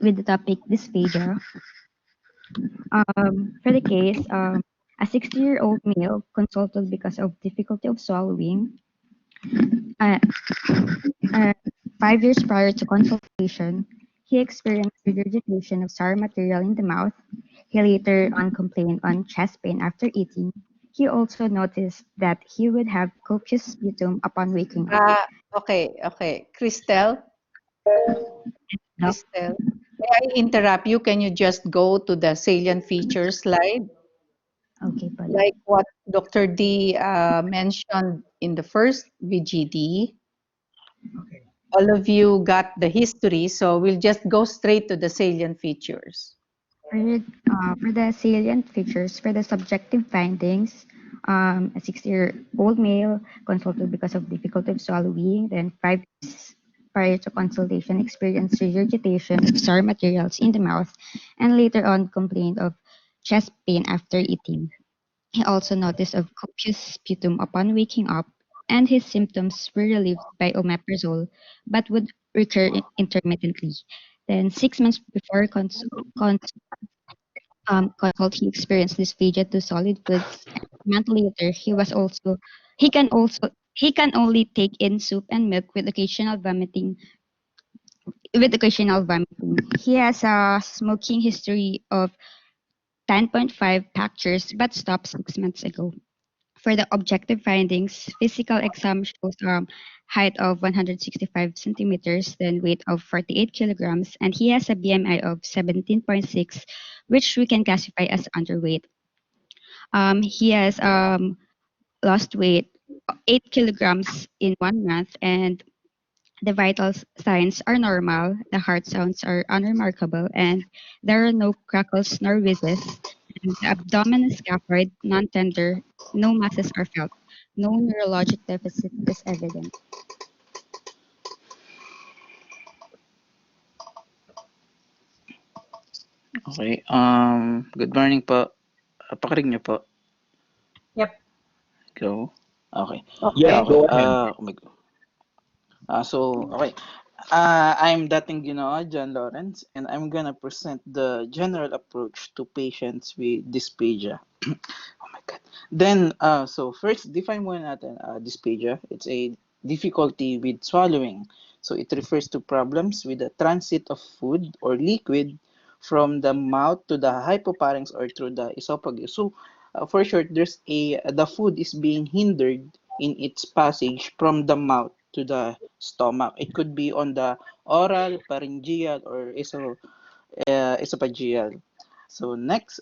with the topic dysphagia. For the case, a 60-year-old male consulted because of difficulty of swallowing. Uh, uh, 5 years prior to consultation, he experienced regurgitation of sour material in the mouth. He later on complained on chest pain after eating. He also noticed that he would have copious sputum upon waking up. Okay. No? Christelle, may I interrupt you? Can you just go to the salient features slide? Okay, pala. Like what Dr. D mentioned in the first BGD, all of you got the history, so we'll just go straight to the salient features. For the salient features, for the subjective findings, a 60-year-old male consulted because of difficulty of swallowing, then 5 years prior to consultation experienced regurgitation of sour materials in the mouth, and later on complained of chest pain after eating. He also noticed of copious sputum upon waking up, and his symptoms were relieved by omeprazole, but would recur intermittently. Then 6 months before consult, he experienced dysphagia to solid foods. And a month later, he can only take in soup and milk with occasional vomiting. He has a smoking history of 10.5 pactures, but stopped 6 months ago. For the objective findings, physical exam shows height of 165 centimeters, then weight of 48 kilograms, and he has a BMI of 17.6, which we can classify as underweight. He has lost weight 8 kilograms in 1 month, and the vital signs are normal. The heart sounds are unremarkable, and there are no crackles nor wheezes. And the abdomen is scaphoid, non-tender, no masses are felt. No neurologic deficit is evident. Okay. Good morning po. Pakinig niyo po. Yep. Go. Okay. Yeah, Okay. go ahead. Okay. I'm dating John Lawrence, and I'm gonna present the general approach to patients with dysphagia. Oh my God. Then, so first, define muna natin dysphagia. It's a difficulty with swallowing. So it refers to problems with the transit of food or liquid from the mouth to the hypopharynx or through the esophagus. So, for short, the food is being hindered in its passage from the mouth to the stomach. It could be on the oral, pharyngeal, or esophageal. So next,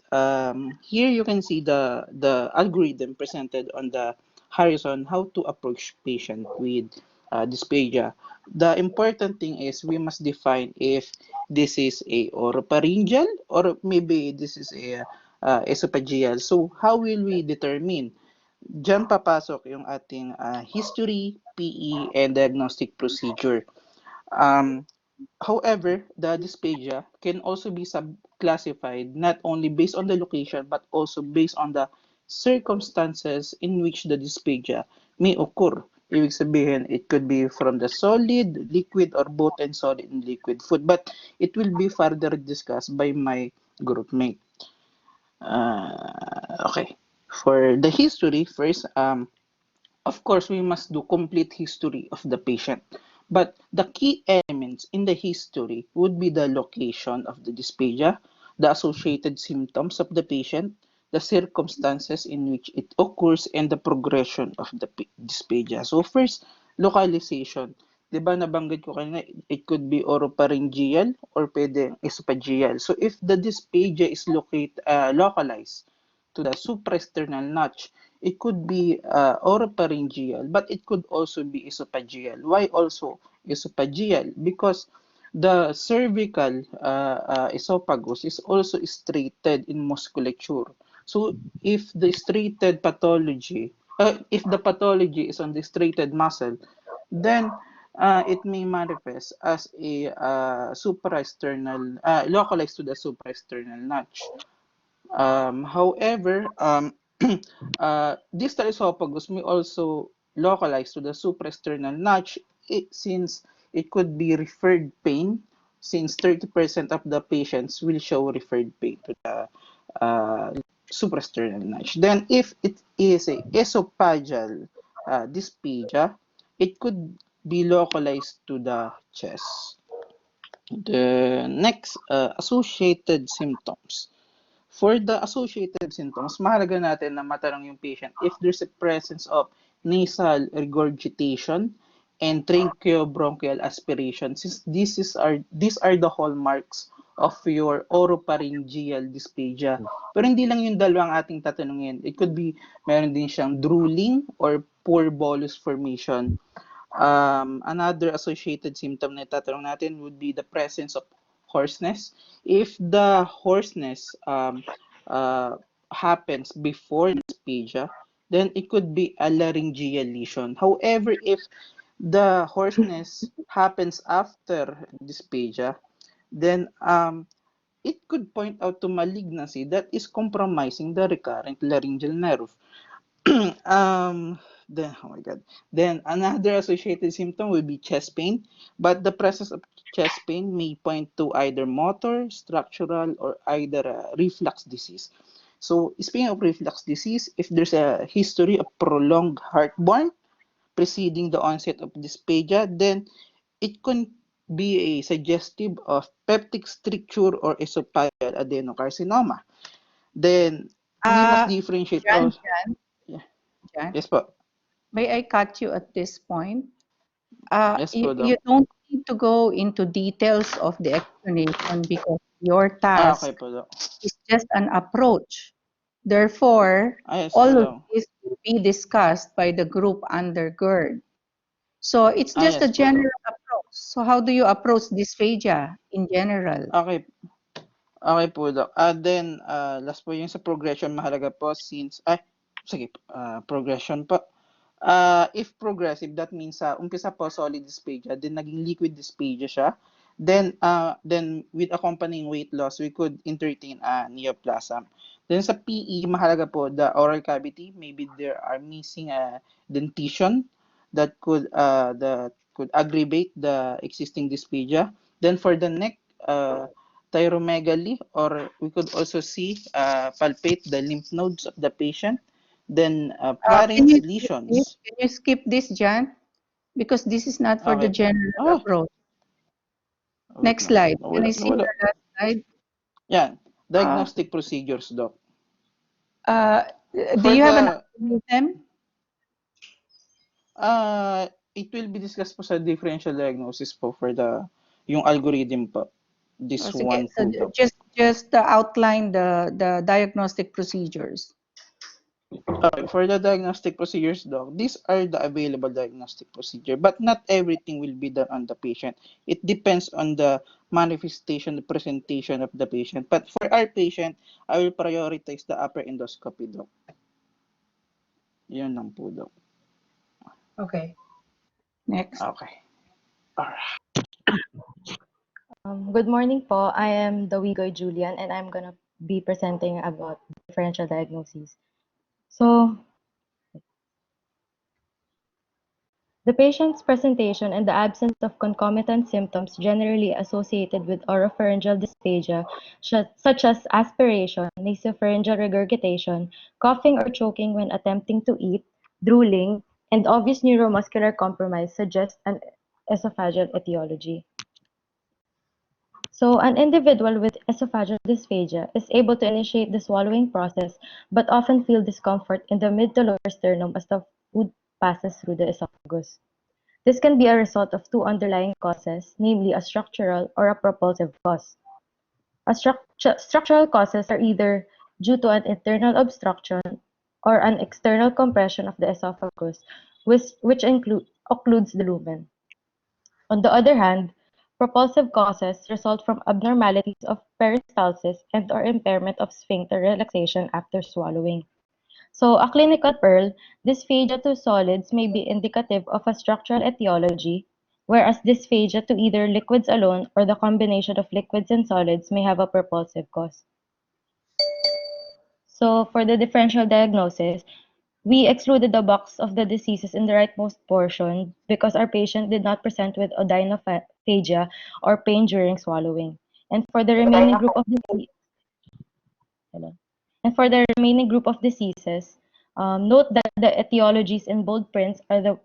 here you can see the algorithm presented on the horizon how to approach patient with dysphagia. The important thing is we must define if this is a oropharyngeal or maybe this is a esophageal. So how will we determine? Diyan papasok yung ating history, PE, and diagnostic procedure. Um, However, the dysphagia can also be subclassified not only based on the location but also based on the circumstances in which the dysphagia may occur. Ibig sabihin, it could be from the solid, liquid, or both and solid and liquid food. But it will be further discussed by my group mate. Okay. For the history, first, of course, we must do complete history of the patient. But the key elements in the history would be the location of the dysphagia, the associated symptoms of the patient, the circumstances in which it occurs, and the progression of the dysphagia. So first, localization. Di ba nabanggit ko kanina, it could be oropharyngeal or pwede esophageal. So if the dysphagia is localized to the supraesternal notch, it could be oropharyngeal, but it could also be esophageal. Why also esophageal? Because the cervical esophagus is also striated in musculature. So if the striated pathology, if the pathology is on the striated muscle, then it may manifest as a supraesternal, localized to the supraesternal notch. However, distal esophagus may also localize to the supraesternal notch since it could be referred pain since 30% of the patients will show referred pain to the uh, suprasternal notch. Then, if it is a esophageal dysphagia, it could be localized to the chest. The next associated symptoms. For the associated symptoms, mahalaga natin na matanong yung patient if there's a presence of nasal regurgitation and tracheobronchial aspiration, since these are the hallmarks of your oropharyngeal dysphagia. Pero hindi lang yung dalawang ating tatanungin. It could be meron din siyang drooling or poor bolus formation. Another associated symptom na itatanong natin would be the presence of hoarseness. If the hoarseness happens before dysphagia, then it could be a laryngeal lesion. However, if the hoarseness happens after dysphagia, then it could point out to malignancy that is compromising the recurrent laryngeal nerve. um, then, oh my God. Then another associated symptom will be chest pain, but the presence of chest pain may point to either motor, structural, or either a reflux disease. So, speaking of reflux disease, if there's a history of prolonged heartburn preceding the onset of dysphagia, then it can be a suggestive of peptic stricture or esophageal adenocarcinoma. Then, we must Uh, differentiate Jan, also. Jan, Yeah. Jan, Yes po. may I cut you at this point? Yes po, You Doc. don't need to go into details of the explanation because your Okay task po, Doc. is just an approach. Therefore, Yes po, all of Doc. this will be discussed by the group under GERD. So it's just a Yes po, Doc. general approach. So how do you approach dysphagia in general? Okay. Okay po, Doc. Then, last po yung sa progression, mahalaga po since, sige, progression po. If progressive, that means umpisa po solid dysphagia, then naging liquid dysphagia siya. Then with accompanying weight loss, we could entertain a neoplasm. Then sa PE, mahalaga po the oral cavity. Maybe there are missing dentition that could aggravate the existing dysphagia. Then for the neck, thyromegaly, or we could also see palpate the lymph nodes of the patient. Then Can pharynx you skip this? lesions. Can you skip this, Jan? Because this is not for the Okay. general Ah, approach. wait Next lang. slide. Can Nawala, I see nawala. your last slide? Yan. Uh, Diagnostic procedures, Doc. uh, do For you have an the, algorithm? it will be discussed po sa differential diagnosis po for the, yung algorithm po. This Sige. one So po, Doc. just outline the diagnostic procedures. Okay, for the diagnostic procedures, Doc, these are the available diagnostic procedure, but not everything will be done on the patient. It depends on the manifestation, the presentation of the patient. But for our patient, I will prioritize the upper endoscopy, Doc. Yun lang po, Doc. Okay. Next. Okay. Alright. Good morning po. I am Dawigoy Julian and I'm gonna be presenting about differential diagnosis. So, the patient's presentation and the absence of concomitant symptoms generally associated with oropharyngeal dysphagia, such as aspiration, nasopharyngeal regurgitation, coughing or choking when attempting to eat, drooling, and obvious neuromuscular compromise suggest an esophageal etiology. So, an individual with esophageal dysphagia is able to initiate the swallowing process but often feel discomfort in the mid to lower sternum as the food passes through the esophagus. This can be a result of two underlying causes, namely a structural or a propulsive cause. Structural causes are either due to an internal obstruction or an external compression of the esophagus, which occludes the lumen. On the other hand, propulsive causes result from abnormalities of peristalsis and/or impairment of sphincter relaxation after swallowing. So, a clinical pearl, dysphagia to solids may be indicative of a structural etiology, whereas dysphagia to either liquids alone or the combination of liquids and solids may have a propulsive cause. So, for the differential diagnosis, we excluded the box of the diseases in the rightmost portion because our patient did not present with dysphagia, or pain during swallowing. And for the remaining group of hello. And for the remaining group of diseases, note that the etiologies in bold prints are the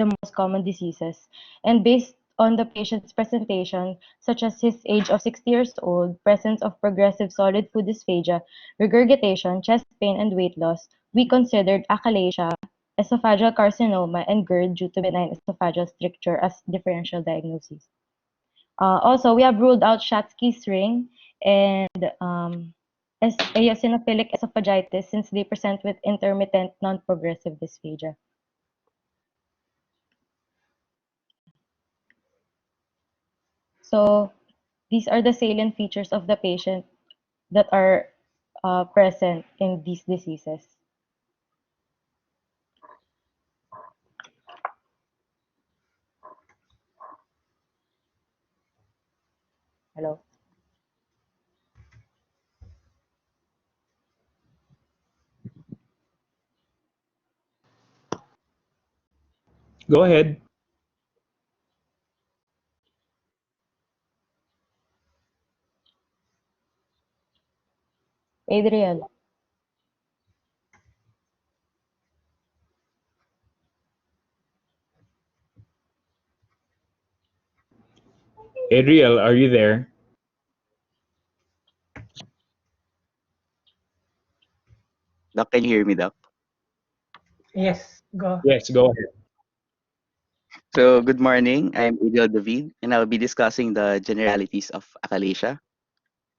most common diseases. And based on the patient's presentation, such as his age of 60 years old, presence of progressive solid food dysphagia, regurgitation, chest pain, and weight loss, we considered achalasia, esophageal carcinoma, and GERD due to benign esophageal stricture as differential diagnoses. Also, we have ruled out Schatzki's ring and eosinophilic esophagitis since they present with intermittent non-progressive dysphagia. So these are the salient features of the patient that are present in these diseases. Hello. Go ahead. Adriel. Adriel, are you there? Doc, can you hear me, Doc? Yes, go. Yes, go ahead. So, good morning. I'm Adriel David, and I'll be discussing the generalities of achalasia.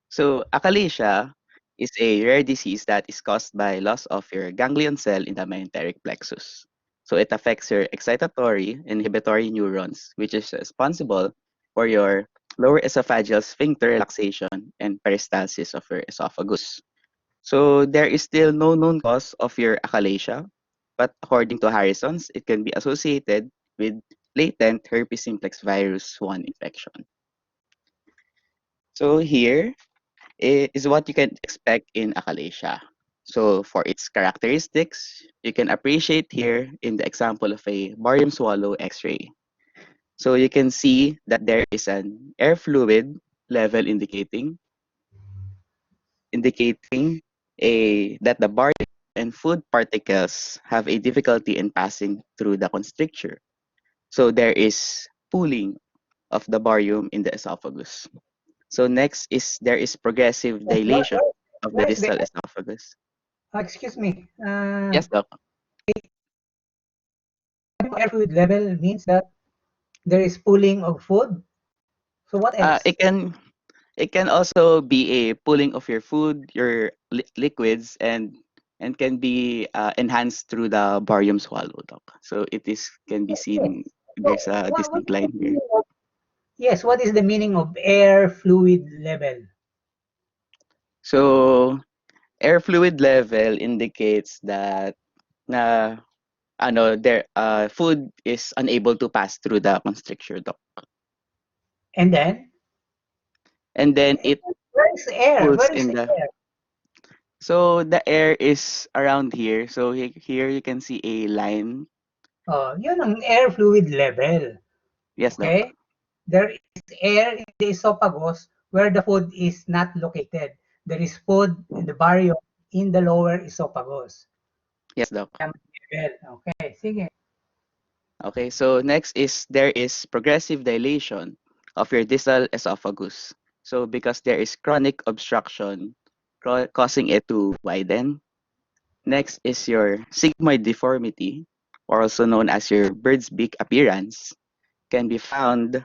So, achalasia is a rare disease that is caused by loss of your ganglion cell in the mesenteric plexus. So, it affects your excitatory and inhibitory neurons, which is responsible for your lower esophageal sphincter relaxation and peristalsis of your esophagus. So there is still no known cause of your achalasia, but according to Harrison's, it can be associated with latent herpes simplex virus 1 infection. So here is what you can expect in achalasia. So for its characteristics, you can appreciate here in the example of a barium swallow X-ray. So you can see that there is an air fluid level indicating that the barium and food particles have a difficulty in passing through the constricture. So there is pooling of the barium in the esophagus. So next is there is progressive Yes, dilation of the where is the distal esophagus. excuse me. Yes, doc. Air fluid level means that there is pooling of food. So what Uh, else? it can it can also be a pooling of your food, your liquids, and can be enhanced through the barium swallow, doc. So it is can be Yes. seen. So There's a what distinct is the line here. meaning of, yes, what is the meaning of air fluid level? So air fluid level indicates that na food is unable to pass through the constrictor duct, And then and then it where is the air? pulls Where is in the the air? so the air is around here. So here you can see a line. Oh, yun ang air fluid level. Yes, doc. Okay? There is air in the esophagus where the food is not located. There is food in the barium in the lower esophagus. Yes, doc. Level. Okay, sige. Okay, so next is there is progressive dilation of your distal esophagus. So because there is chronic obstruction causing it to widen. Next is your sigmoid deformity, or also known as your bird's beak appearance, can be found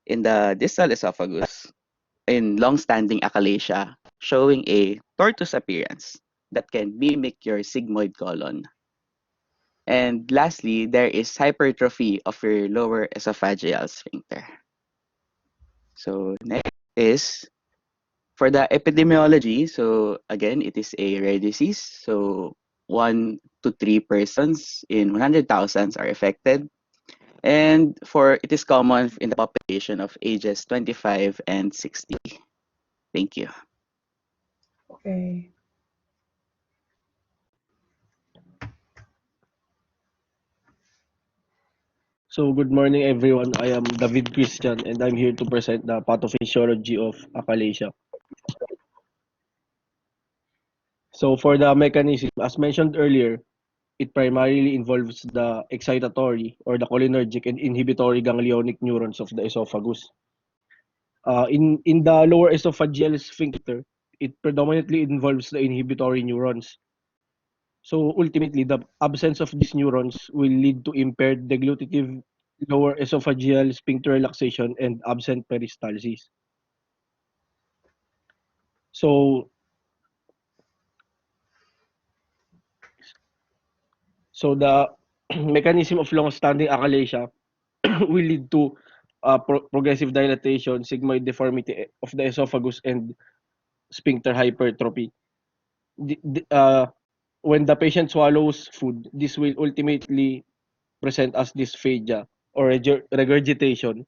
in the distal esophagus in long-standing achalasia, showing a tortoise appearance that can mimic your sigmoid colon. And lastly, there is hypertrophy of your lower esophageal sphincter. So next is for the epidemiology. So again, it is a rare disease. So 1 to 3 persons in 100,000 are affected. And for it is common in the population of ages 25 and 60. Thank you. Okay. So good morning everyone. I am David Christian and I'm here to present the pathophysiology of achalasia. So for the mechanism, as mentioned earlier, it primarily involves the excitatory or the cholinergic and inhibitory ganglionic neurons of the esophagus. In the lower esophageal sphincter, it predominantly involves the inhibitory neurons. So ultimately, the absence of these neurons will lead to impaired deglutitive lower esophageal sphincter relaxation and absent peristalsis. So, so the mechanism of long-standing achalasia will lead to progressive dilatation, sigmoid deformity of the esophagus, and sphincter hypertrophy. The, the, uh, when the patient swallows food, this will ultimately present as dysphagia or regurgitation,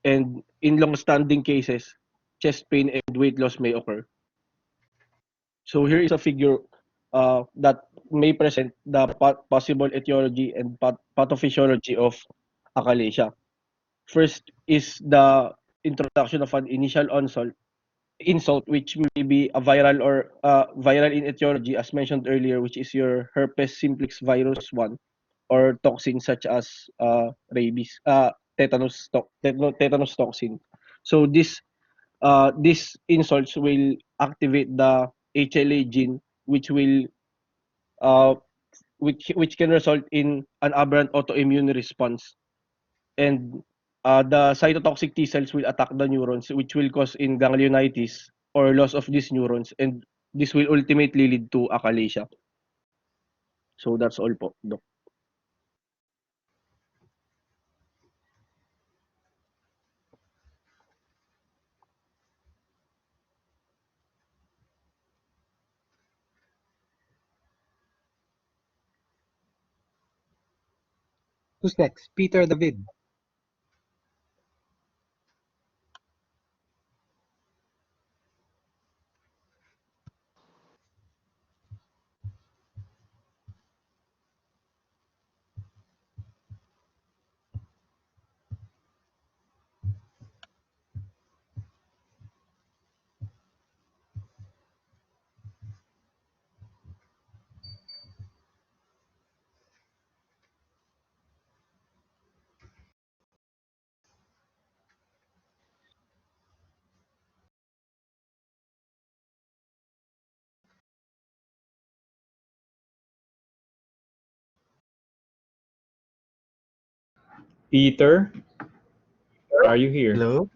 and in long-standing cases, chest pain and weight loss may occur. So here is a figure that may present the possible etiology and pathophysiology of achalasia. First is the introduction of an initial insult, which may be a viral or viral in etiology, as mentioned earlier, which is your herpes simplex virus 1, or toxins such as rabies, tetanus toxin. So these insults will activate the HLA gene, which will uh, which can result in an aberrant autoimmune response, and the cytotoxic T cells will attack the neurons, which will cause in ganglionitis or loss of these neurons, and this will ultimately lead to achalasia. So that's all po, Doc. Who's next? Peter David. Peter, are you here? Hello?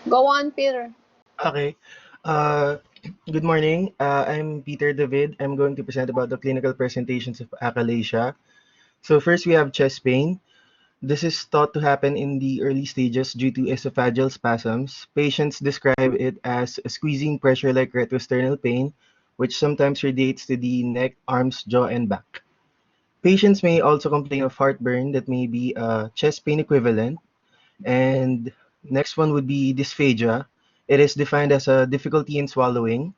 Go on, Peter. Okay. Uh, Good morning. I'm Peter David. I'm going to present about the clinical presentations of achalasia. So first we have chest pain. This is thought to happen in the early stages due to esophageal spasms. Patients describe it as a squeezing pressure like retrosternal pain, which sometimes radiates to the neck, arms, jaw, and back. Patients may also complain of heartburn that may be a chest pain equivalent. And next one would be dysphagia. It is defined as a difficulty in swallowing.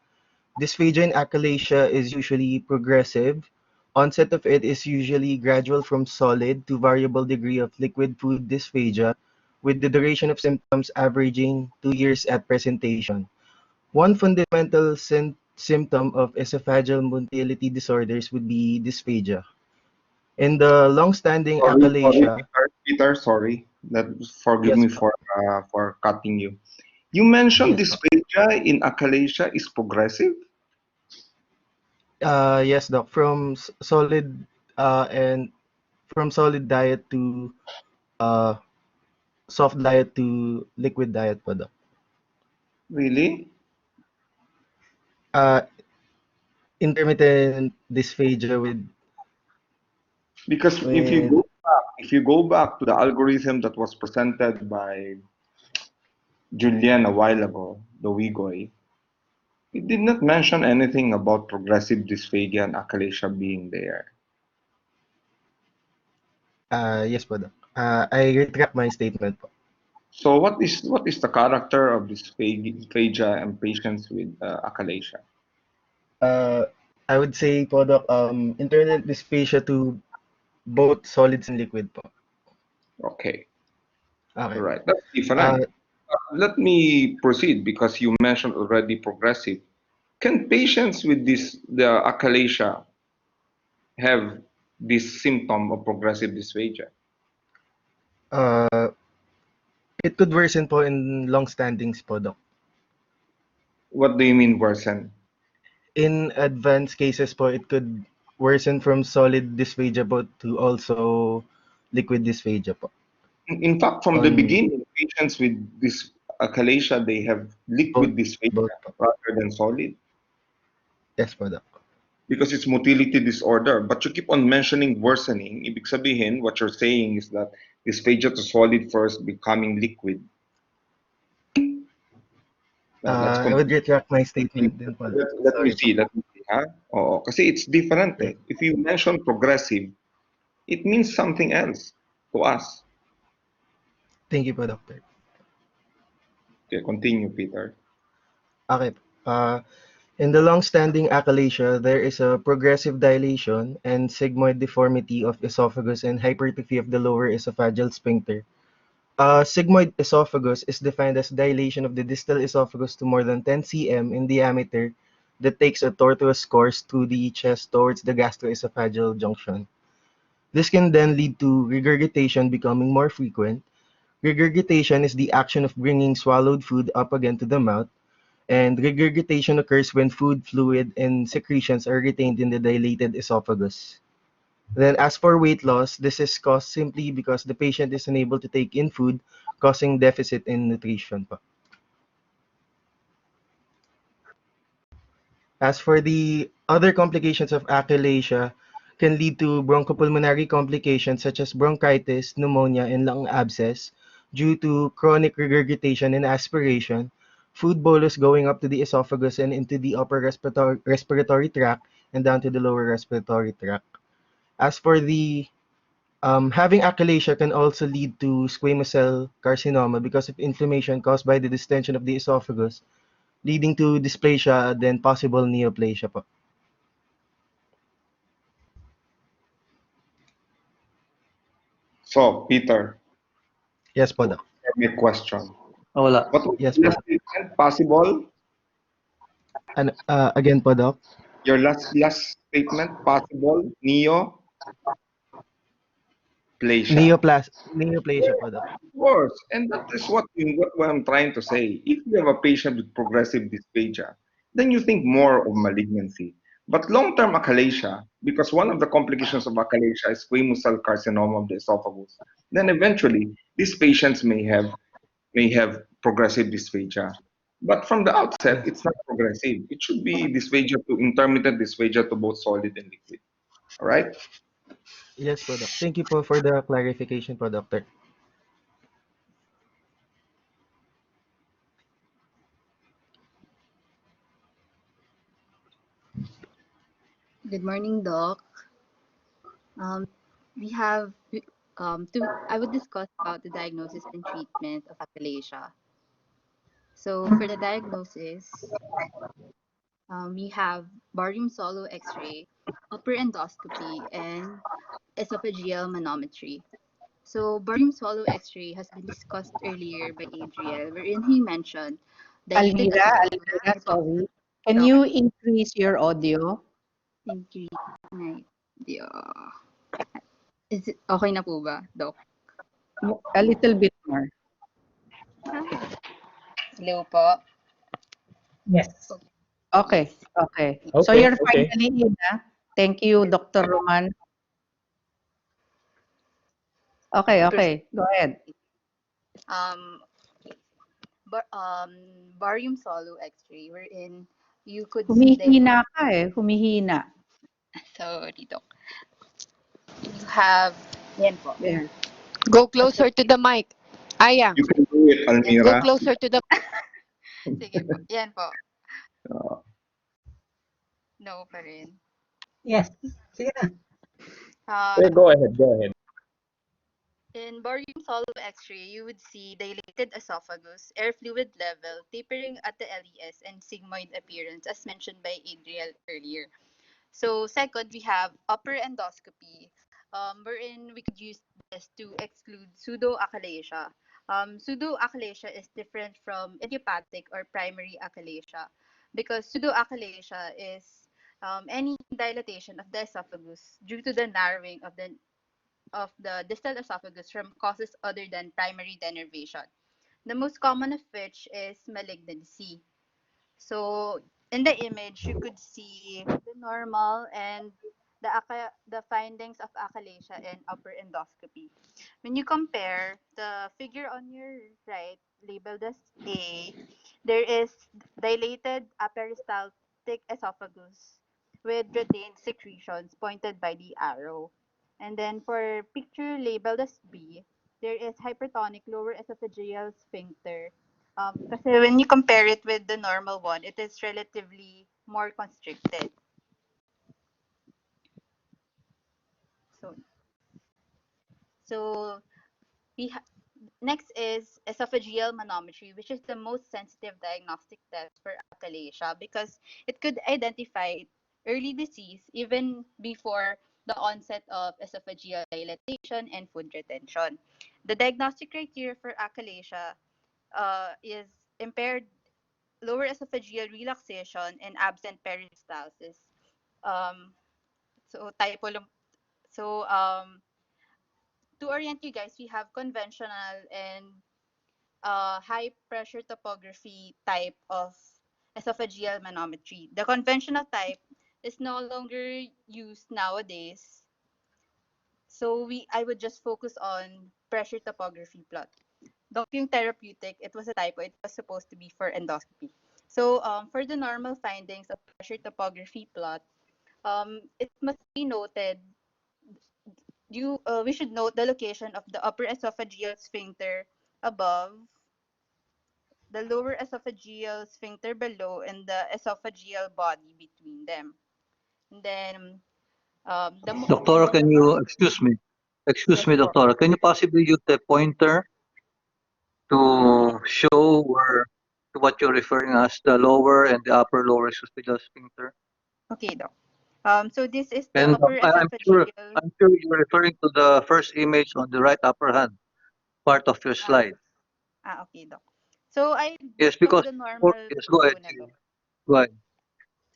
Dysphagia in achalasia is usually progressive. Onset of it is usually gradual from solid to variable degree of liquid food dysphagia, with the duration of symptoms averaging 2 years at presentation. One fundamental symptom of esophageal motility disorders would be dysphagia. In the long-standing Sorry, achalasia, Peter, sorry. Forgive yes, me for cutting you. You mentioned yes, dysphagia in achalasia is progressive. yes, doc. Solid and from solid diet to uh, soft diet to liquid diet po, doc. Really? Uh, Intermittent dysphagia Because with if you go back to the algorithm that was presented by Julian a while ago, the Wigoi, it did not mention anything about progressive dysphagia and achalasia being there. yes po, doc. I retract my statement po. So what is the character of dysphagia and patients with achalasia? Uh, I would say po, doc, intermittent dysphagia to both solids and liquid po. Okay, Okay. right. That's Uh, different. Let me proceed because you mentioned already progressive. Can patients with the achalasia have this symptom of progressive dysphagia? uh, it could worsen po in long-standings po, Doc. What do you mean worsen? In advanced cases po, it could worsen from solid dysphagia po to also liquid dysphagia po. In fact, from the On beginning, patients with this achalasia, they have both, liquid dysphagia both po. rather than solid Yes po, Doc. because it's motility disorder. But you keep on mentioning worsening. Ibig sabihin, what you're saying is that dysphagia to solid first becoming liquid. Let's I would continue. retract my statement din po. Let me Sorry po. see. Let me see. Ha? Oo, kasi it's different Yeah. eh. If you mention progressive, it means something else to us. Thank you po, Doctor. Okay, continue, Peter. Okay. In the long-standing achalasia, there is a progressive dilation and sigmoid deformity of esophagus and hypertrophy of the lower esophageal sphincter. Sigmoid esophagus is defined as dilation of the distal esophagus to more than 10 cm in diameter that takes a tortuous course through the chest towards the gastroesophageal junction. This can then lead to regurgitation becoming more frequent. Regurgitation is the action of bringing swallowed food up again to the mouth, and regurgitation occurs when food, fluid, and secretions are retained in the dilated esophagus. Then, as for weight loss, this is caused simply because the patient is unable to take in food, causing deficit in nutrition. As for the other complications of achalasia, can lead to bronchopulmonary complications such as bronchitis, pneumonia, and lung abscess due to chronic regurgitation and aspiration, food bolus going up to the esophagus and into the upper respiratory tract and down to the lower respiratory tract. As for the having achalasia can also lead to squamous cell carcinoma because of inflammation caused by the distension of the esophagus, leading to dysplasia, then possible neoplasia po. So, Peter, Yes po, to Doc. answer my question, Wala. what was Yes the po, last Doc. statement? Possible? And again po, Doc. Your last statement? Possible? Neoplasia. Neoplasia po, Doc. Of course, and that is what I'm trying to say. If you have a patient with progressive dysphagia, then you think more of malignancy. But long-term achalasia, because one of the complications of achalasia is squamous cell carcinoma of the esophagus, then eventually these patients may have progressive dysphagia. But from the outset, Yes. it's not progressive. It should be dysphagia to intermittent dysphagia to both solid and liquid. All right? Yes po, Doc. Thank you po for the clarification po, Doctor. Good morning, Doc. Um, we have I would discuss about the diagnosis and treatment of achalasia. So for the diagnosis, we have barium solo X-ray, upper endoscopy, and esophageal manometry. So barium swallow X-ray has been discussed earlier by Adriel, wherein he mentioned dilated esophagus. Almira, Ito, sorry. Can Doc, you increase your audio? increase na Is it okay na po ba, Doc? A little bit more. Ah, hello po. Yes. Okay, okay. So Okay, you're okay. finally in, ah? Thank you, Dr. Roman. Okay, okay. Go ahead. Um, barium solo X-ray, wherein you could see Humihina ka eh, humihina. sorry, Doc. You have, yan po. There. Go closer to the mic. Aya, You can do it, Yan go po. Almira. closer to the Sige po. Yan po. Uh, No pa rin. Yes. Sige na. Yeah, Um, go ahead, go ahead. in barium solo X-ray, you would see dilated esophagus, air fluid level, tapering at the LES, and sigmoid appearance, as mentioned by Adriel earlier. So second, we have upper endoscopy. wherein we could use this to exclude pseudoachalasia. Pseudoachalasia is different from idiopathic or primary achalasia because pseudoachalasia is any dilatation of the esophagus due to the narrowing of the distal esophagus from causes other than primary denervation. The most common of which is malignancy. So in the image, you could see the normal and the findings of achalasia and upper endoscopy. When you compare the figure on your right, labeled as A, there is dilated peristaltic esophagus with retained secretions pointed by the arrow. And then for picture labeled as B, there is hypertonic lower esophageal sphincter. Kasi when you compare it with the normal one, it is relatively more constricted. So, so next is esophageal manometry, which is the most sensitive diagnostic test for achalasia because it could identify early disease even before the onset of esophageal dilatation and food retention. The diagnostic criteria for achalasia is impaired lower esophageal relaxation and absent peristalsis. Um, so typo lang. So to orient you guys, we have conventional and high pressure topography type of esophageal manometry. The conventional type is no longer used nowadays. So I would just focus on pressure topography plot. Yung therapeutic, it was a typo. It was supposed to be for endoscopy. So for the normal findings of pressure topography plot, it must be noted we should note the location of the upper esophageal sphincter above, the lower esophageal sphincter below, and the esophageal body between them. And then Doctora, can you excuse me? Excuse yes me, po. Doctora. Can you possibly use the pointer to show where to what you're referring as the lower and the upper lower esophageal sphincter? Okay, doc. So this is the And upper I'm sure esophageal. you're referring to the first image on the right upper hand part of your slide. Okay, doc. So I Yes, took because the normal yes, go ahead. muna, doc. Go ahead.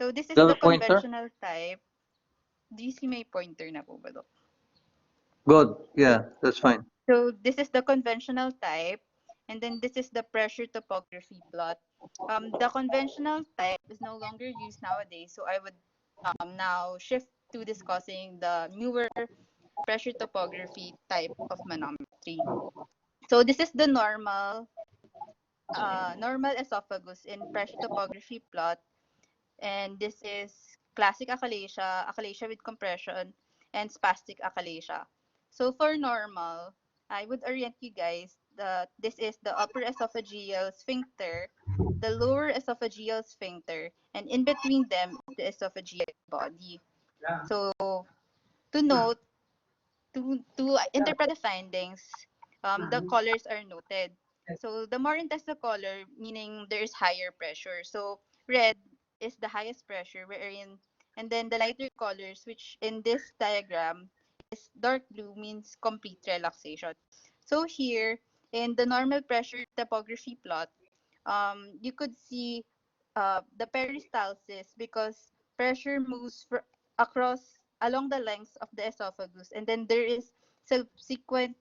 So this is Do you the have a pointer? conventional type. Do you see my pointer na po ba, doc? Good. Yeah, that's fine. So this is the conventional type, and then this is the pressure topography plot. The conventional type is no longer used nowadays, so I would now shift to discussing the newer pressure topography type of manometry. So this is the normal esophagus in pressure topography plot, and this is classic achalasia, achalasia with compression, and spastic achalasia. So for normal, I would orient you guys that this is the upper esophageal sphincter, the lower esophageal sphincter, and in between them is the esophageal body. So to note, to interpret the findings, the colors are noted. So the more intense the color, meaning there is higher pressure. So red is the highest pressure, wherein, and then the lighter colors, which in this diagram is dark blue, means complete relaxation. So here in the normal pressure topography plot, you could see the peristalsis because pressure moves across along the length of the esophagus, and then there is subsequent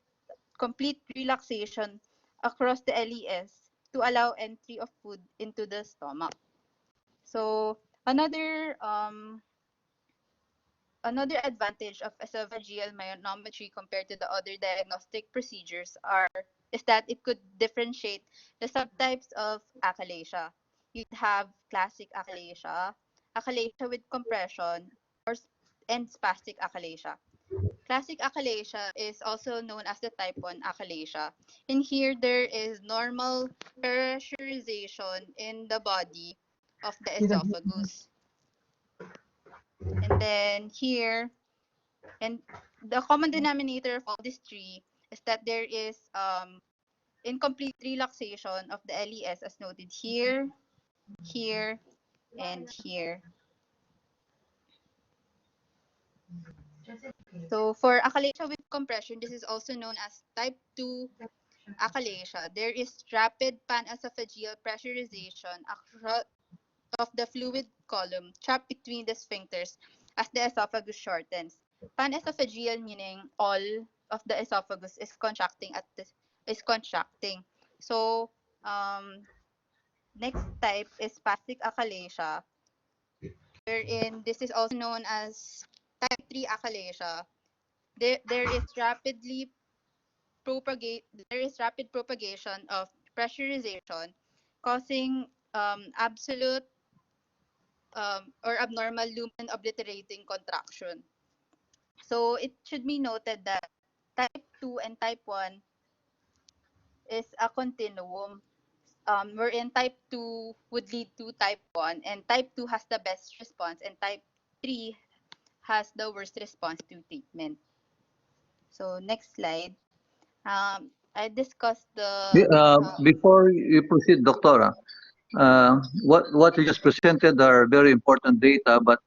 complete relaxation across the LES to allow entry of food into the stomach. So another advantage of esophageal manometry compared to the other diagnostic procedures is that it could differentiate the subtypes of achalasia. You'd have classic achalasia, achalasia with compression, and spastic achalasia. Classic achalasia is also known as the type 1 achalasia. In here, there is normal pressurization in the body of the esophagus. And then here, and the common denominator of all these three is that there is incomplete relaxation of the LES as noted here, here, and here. So for achalasia with compression, this is also known as type 2 achalasia. There is rapid panesophageal pressurization across of the fluid column trapped between the sphincters as the esophagus shortens. Panesophageal meaning all of the esophagus is contracting. So next type is spastic achalasia, wherein this is also known as type 3 achalasia. There is rapid propagation of pressurization causing absolute or abnormal lumen obliterating contraction. So it should be noted that type 2 and type 1 is a continuum, wherein type 2 would lead to type 1, and type 2 has the best response, and type 3 has the worst response to treatment. So next slide. I discussed the Before you proceed, Doctora, what you just presented are very important data, but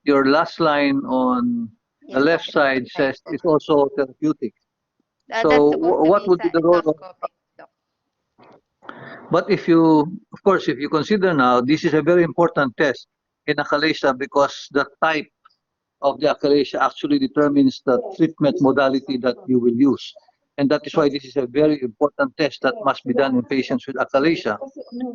your last line on the yes, left side says it's also therapeutic. that's So supposed to what be would be the role of, endoscopic. Doc. but if you, of course, if you consider now, this is a very important test in achalasia because the type of the achalasia actually determines the treatment modality that you will use. And that is why this is a very important test that must be done in patients with achalasia.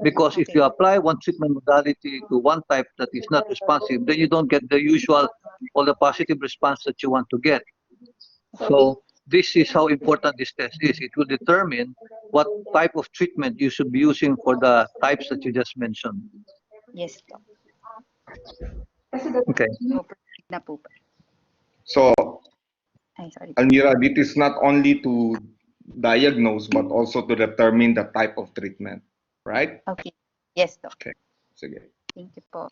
Because if you apply one treatment modality to one type that is not responsive, then you don't get the usual or the positive response that you want to get. So this is how important this test is. It will determine what type of treatment you should be using for the types that you just mentioned. Yes, Doc. Okay. So, proceed na po. So, Ay, sorry. Almira, it is not only to diagnose but also to determine the type of treatment, right? Okay. Yes, Doc. Okay. Sige. Thank you po.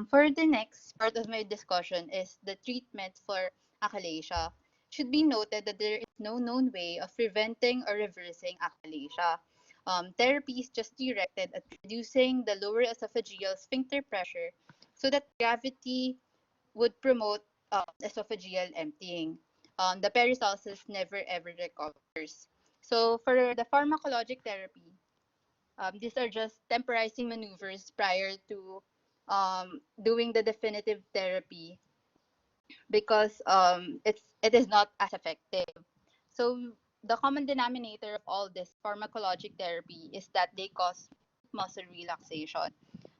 For the next part of my discussion is the treatment for achalasia. Should be noted that there is no known way of preventing or reversing achalasia. Therapy is just directed at reducing the lower esophageal sphincter pressure so that gravity would promote esophageal emptying. The peristalsis never ever recovers. So for the pharmacologic therapy, these are just temporizing maneuvers prior to doing the definitive therapy because it is not as effective. So the common denominator of all this pharmacologic therapy is that they cause muscle relaxation.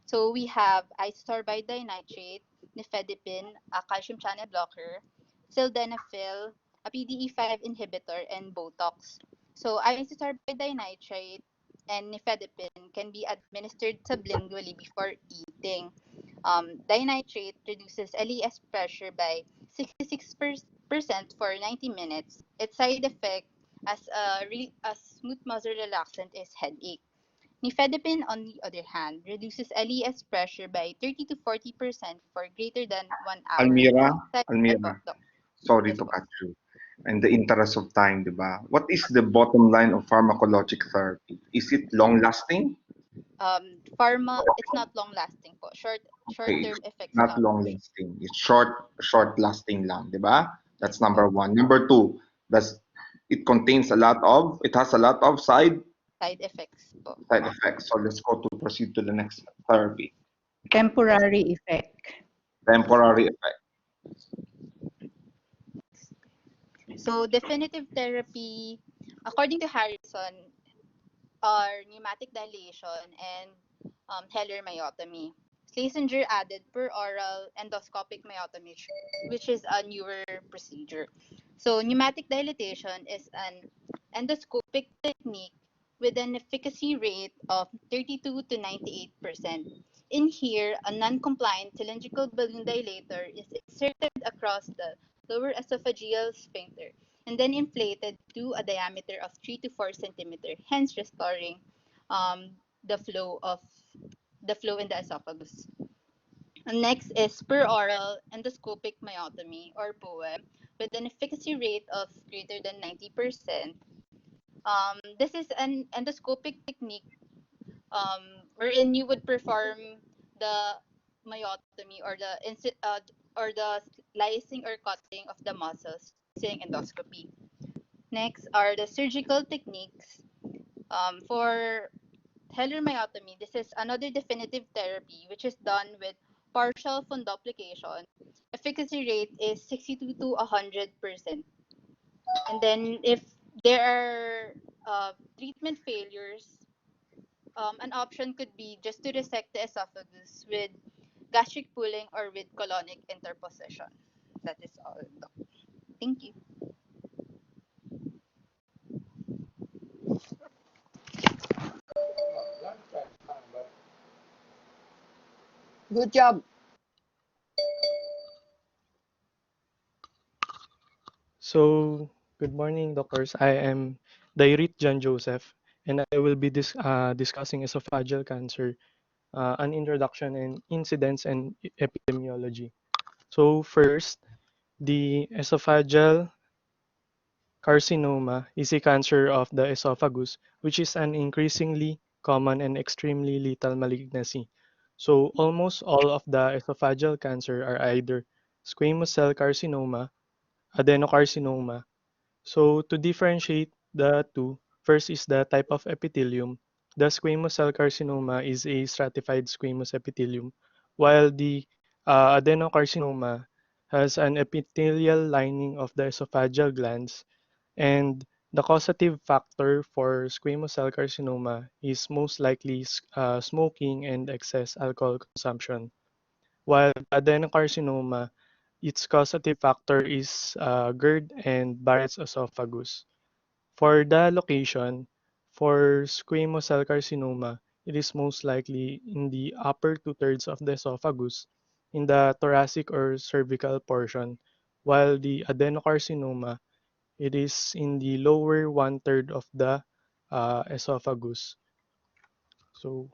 So we have isosorbide dinitrate, nifedipine, a calcium channel blocker, sildenafil, a PDE5 inhibitor, and Botox. So isosorbide dinitrate and nifedipine can be administered sublingually before eating. Dinitrate reduces LES pressure by 66% for 90 minutes. Its side effect as a smooth muscle relaxant is headache. Nifedipine, on the other hand, reduces LES pressure by 30 to 40% for greater than 1 hour. Almira, sorry Yes to po. cut you. In the interest of time, di ba? What is the bottom line of pharmacologic therapy? Is it long-lasting? It's not long lasting po. Short Okay, term effects not lang. long-lasting. It's short-lasting lang, di ba? That's Yes po. number one. Number two, it has a lot of Side effects po. side effects. So let's go to proceed to the next therapy. Temporary effect. Temporary effect. So definitive therapy, according to Harrison, are pneumatic dilation and Heller myotomy. Schlesinger added per oral endoscopic myotomy, which is a newer procedure. So pneumatic dilatation is an endoscopic technique with an efficacy rate of 32 to 98%. In here, a non-compliant cylindrical balloon dilator is inserted across the lower esophageal sphincter and then inflated to a diameter of 3 to 4 centimeter, hence restoring the flow in the esophagus. And next is per oral endoscopic myotomy or POEM with an efficacy rate of greater than 90%. This is an endoscopic technique wherein you would perform the myotomy or the lysing or cutting of the muscles using endoscopy. Next are the surgical techniques. For hellermyotomy, this is another definitive therapy which is done with partial fundoplication. Efficacy rate is 62 to 100%. And then if there are treatment failures, an option could be just to resect the esophagus with gastric pooling or with colonic interposition. That is all. Thank you. Good job. So, good morning, doctors. I am Dairit John Joseph, and I will be discussing esophageal cancer, an introduction and incidence and epidemiology. So, first, the esophageal carcinoma is a cancer of the esophagus, which is an increasingly common and extremely lethal malignancy. So, almost all of the esophageal cancer are either squamous cell carcinoma, adenocarcinoma. So to differentiate the two, first is the type of epithelium. The squamous cell carcinoma is a stratified squamous epithelium, while the adenocarcinoma has an epithelial lining of the esophageal glands, and the causative factor for squamous cell carcinoma is most likely smoking and excess alcohol consumption, while adenocarcinoma, its causative factor is GERD and Barrett's esophagus. For the location, for squamous cell carcinoma, it is most likely in the upper two-thirds of the esophagus, in the thoracic or cervical portion, while the adenocarcinoma, it is in the lower one-third of the esophagus. So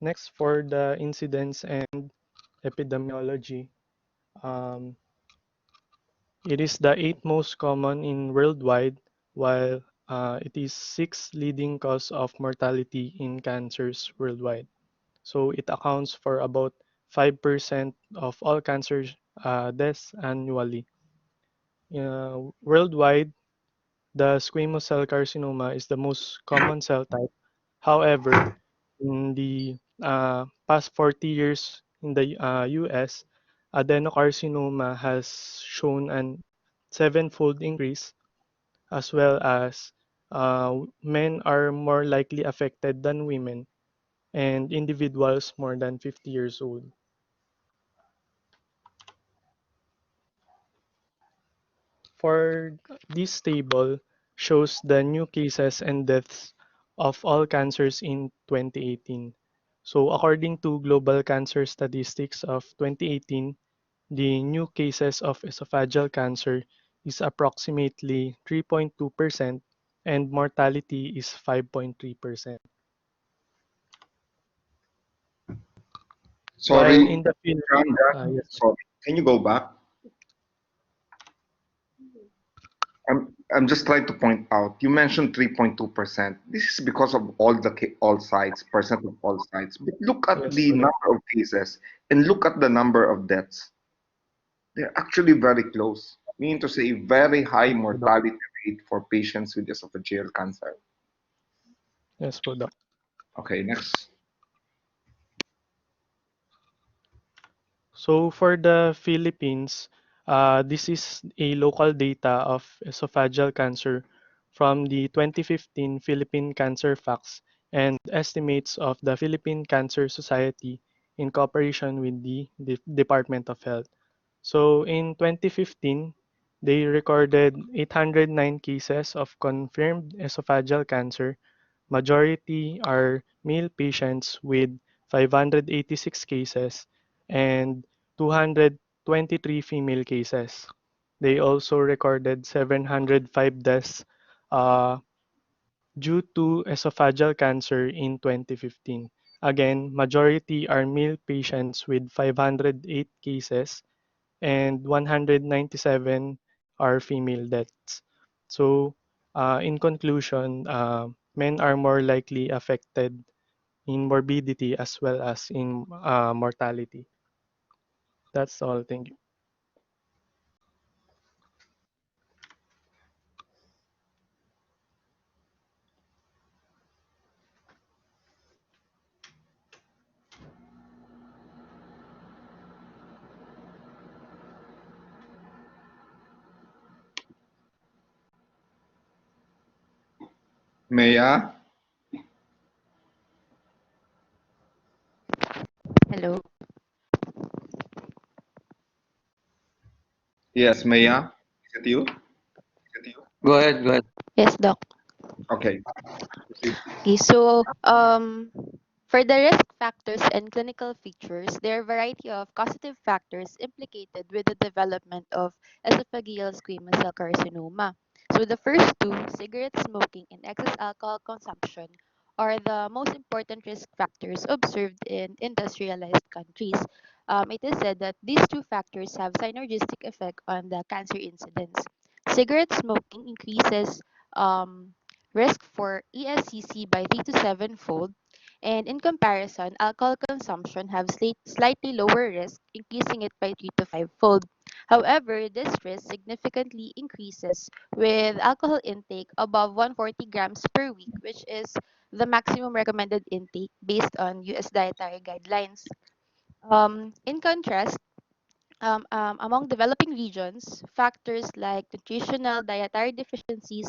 next, for the incidence and epidemiology, um, it is the eighth most common in worldwide, while it is sixth leading cause of mortality in cancers worldwide. So it accounts for about 5% of all cancer deaths annually. Worldwide, the squamous cell carcinoma is the most common cell type. However, in the past 40 years in the US, adenocarcinoma has shown an sevenfold increase, as well as men are more likely affected than women and individuals more than 50 years old. For this table shows the new cases and deaths of all cancers in 2018. So according to Global Cancer Statistics of 2018, the new cases of esophageal cancer is approximately 3.2% and mortality is 5.3%. While Sorry, in the Philippines, Randa, yes, sorry. Can you go back? I'm just trying to point out, you mentioned 3.2%. This is because of all sites, percent of all sites. But look at yes, the correct. number of cases and look at the number of deaths. They're actually very close, meaning to say very high Yes, po, Doc. mortality rate for patients with esophageal cancer. Yes, po, Doc. Okay, next. So for the Philippines, this is a local data of esophageal cancer from the 2015 Philippine Cancer Facts and estimates of the Philippine Cancer Society in cooperation with the Department of Health. So in 2015, they recorded 809 cases of confirmed esophageal cancer. Majority are male patients with 586 cases and 223 female cases. They also recorded 705 deaths uh, due to esophageal cancer in 2015. Again, majority are male patients with 508 cases and 197 are female deaths. So, in conclusion, men are more likely affected in morbidity as well as in mortality. That's all. Thank you. Maya? Hello. Yes, Maya. Is it you? Go ahead, go ahead. Yes, Doc. Okay. Okay, so for the risk factors and clinical features, there are a variety of causative factors implicated with the development of esophageal squamous cell carcinoma. So the first two, cigarette smoking and excess alcohol consumption, are the most important risk factors observed in industrialized countries. It is said that these two factors have synergistic effect on the cancer incidence. Cigarette smoking increases risk for ESCC by 3 to 7 fold, and in comparison, alcohol consumption have slightly lower risk, increasing it by 3 to 5 fold. However, this risk significantly increases with alcohol intake above 140 grams per week, which is the maximum recommended intake based on US dietary guidelines. In contrast, among developing regions, factors like nutritional dietary deficiencies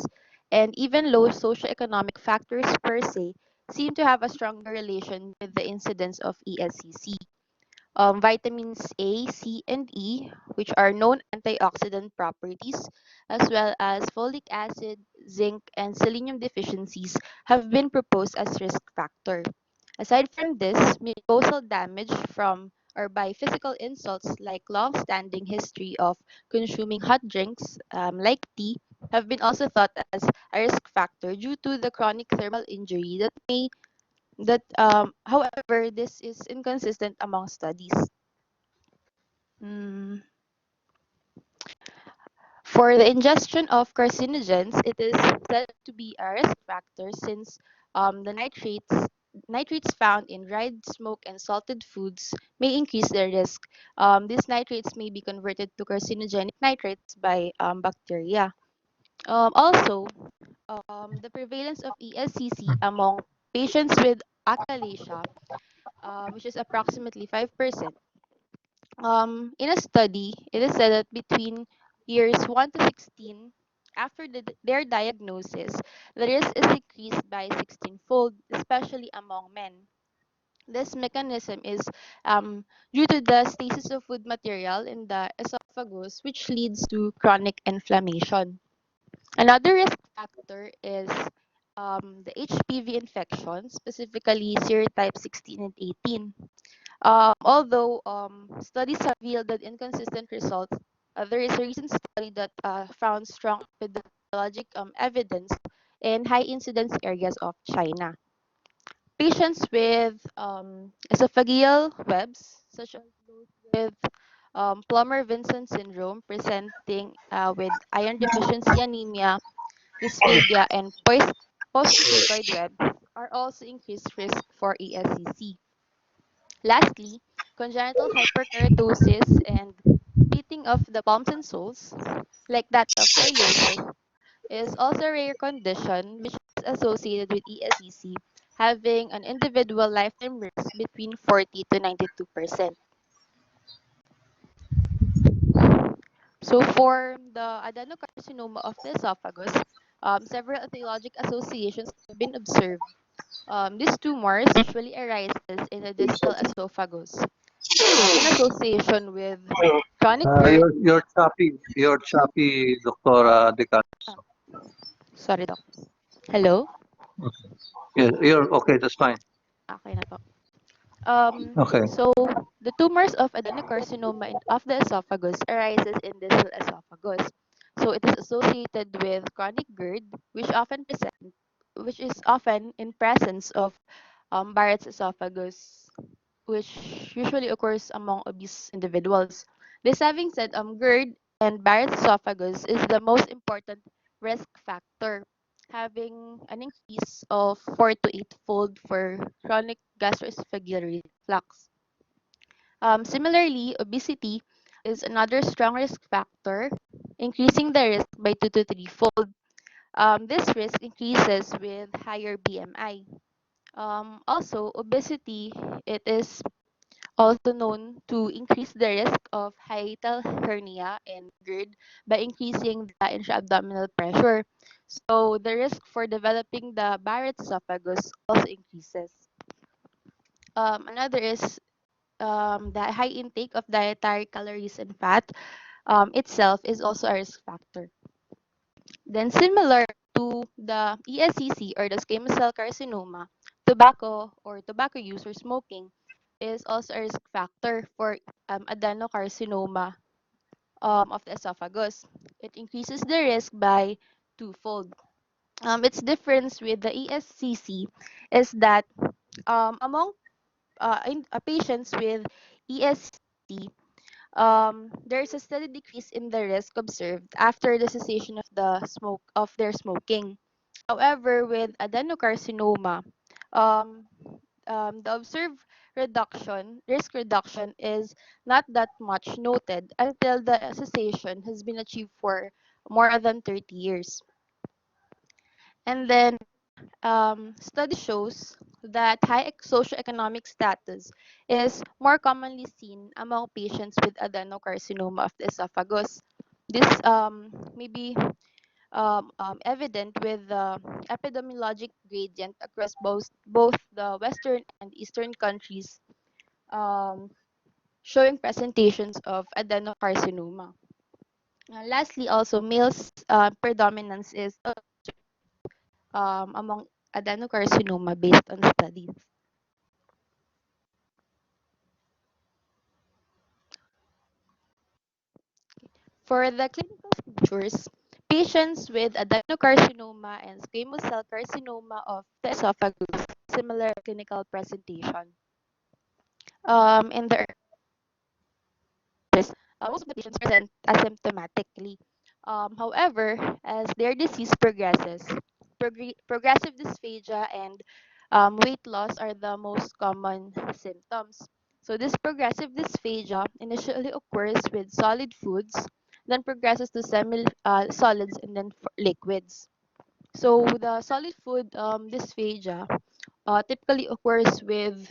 and even low socioeconomic factors per se seem to have a stronger relation with the incidence of ESCC. Vitamins A, C, and E, which are known antioxidant properties, as well as folic acid, zinc, and selenium deficiencies, have been proposed as risk factor. Aside from this, mucosal damage from or by physical insults like long-standing history of consuming hot drinks like tea have been also thought as a risk factor due to the chronic thermal injury however, this is inconsistent among studies. Mm, For the ingestion of carcinogens, it is said to be a risk factor since the nitrates found in dried smoke and salted foods may increase the risk. These nitrates may be converted to carcinogenic nitrates by bacteria. Also, the prevalence of ESCC among patients with achalasia, which is approximately 5%. In a study, it is said that between years 1 to 16, after their diagnosis, the risk is decreased by 16-fold, especially among men. This mechanism is due to the stasis of food material in the esophagus, which leads to chronic inflammation. Another risk factor is the HPV infection, specifically serotype 16 and 18. Although studies have yielded inconsistent results, there is a recent study that found strong epidemiologic evidence in high incidence areas of China. Patients with esophageal webs, such as those with Plummer-Vinson syndrome presenting with iron deficiency anemia, dysphagia, and post-cricoid webs, are also increased risk for ESCC. Lastly, congenital hyperkeratosis and pitting of the palms and soles, like that of pilosis, is also a rare condition which is associated with ESCC, having an individual lifetime risk between 40 to 92%. So for the adenocarcinoma of the esophagus, several etiologic associations have been observed. These tumors usually arises in the distal esophagus, in association with chronic GERD. You're choppy, Doctora De Ah, Carlos. sorry, Doc. Hello? Okay. Yeah, you're okay. That's fine. Okay na po. Okay. So the tumors of adenocarcinoma of the esophagus arises in distal esophagus. So it is associated with chronic GERD, which is often in presence of Barrett's esophagus, which usually occurs among obese individuals. This having said, GERD and Barrett's esophagus is the most important risk factor, having an increase of 4 to 8 fold for chronic gastroesophageal reflux. Similarly, obesity is another strong risk factor, increasing the risk by 2 to 3-fold. This risk increases with higher BMI. Also, obesity, it is also known to increase the risk of hiatal hernia and GERD by increasing the intra-abdominal pressure. So the risk for developing the Barrett's esophagus also increases. Another is the high intake of dietary calories and fat itself is also a risk factor. Then similar to the ESCC or the squamous cell carcinoma, tobacco or tobacco use or smoking is also a risk factor for adenocarcinoma of the esophagus. It increases the risk by twofold. Its difference with the ESCC is that among patients with ESCC, there's a steady decrease in the risk observed after the cessation of their smoking. However, with adenocarcinoma, um, the observed risk reduction is not that much noted until the cessation has been achieved for more than 30 years. And then study shows that high socioeconomic status is more commonly seen among patients with adenocarcinoma of the esophagus. This may be evident with the epidemiologic gradient across both the Western and Eastern countries, um, showing presentations of adenocarcinoma. Lastly, also males predominance is among adenocarcinoma based on studies. For the clinical features, patients with adenocarcinoma and squamous cell carcinoma of the esophagus similar clinical presentation. In the most of the patients present asymptomatically. However, as their disease progresses, progressive dysphagia and weight loss are the most common symptoms. So this progressive dysphagia initially occurs with solid foods, then progresses to semi-solids and then liquids. So the solid food dysphagia typically occurs with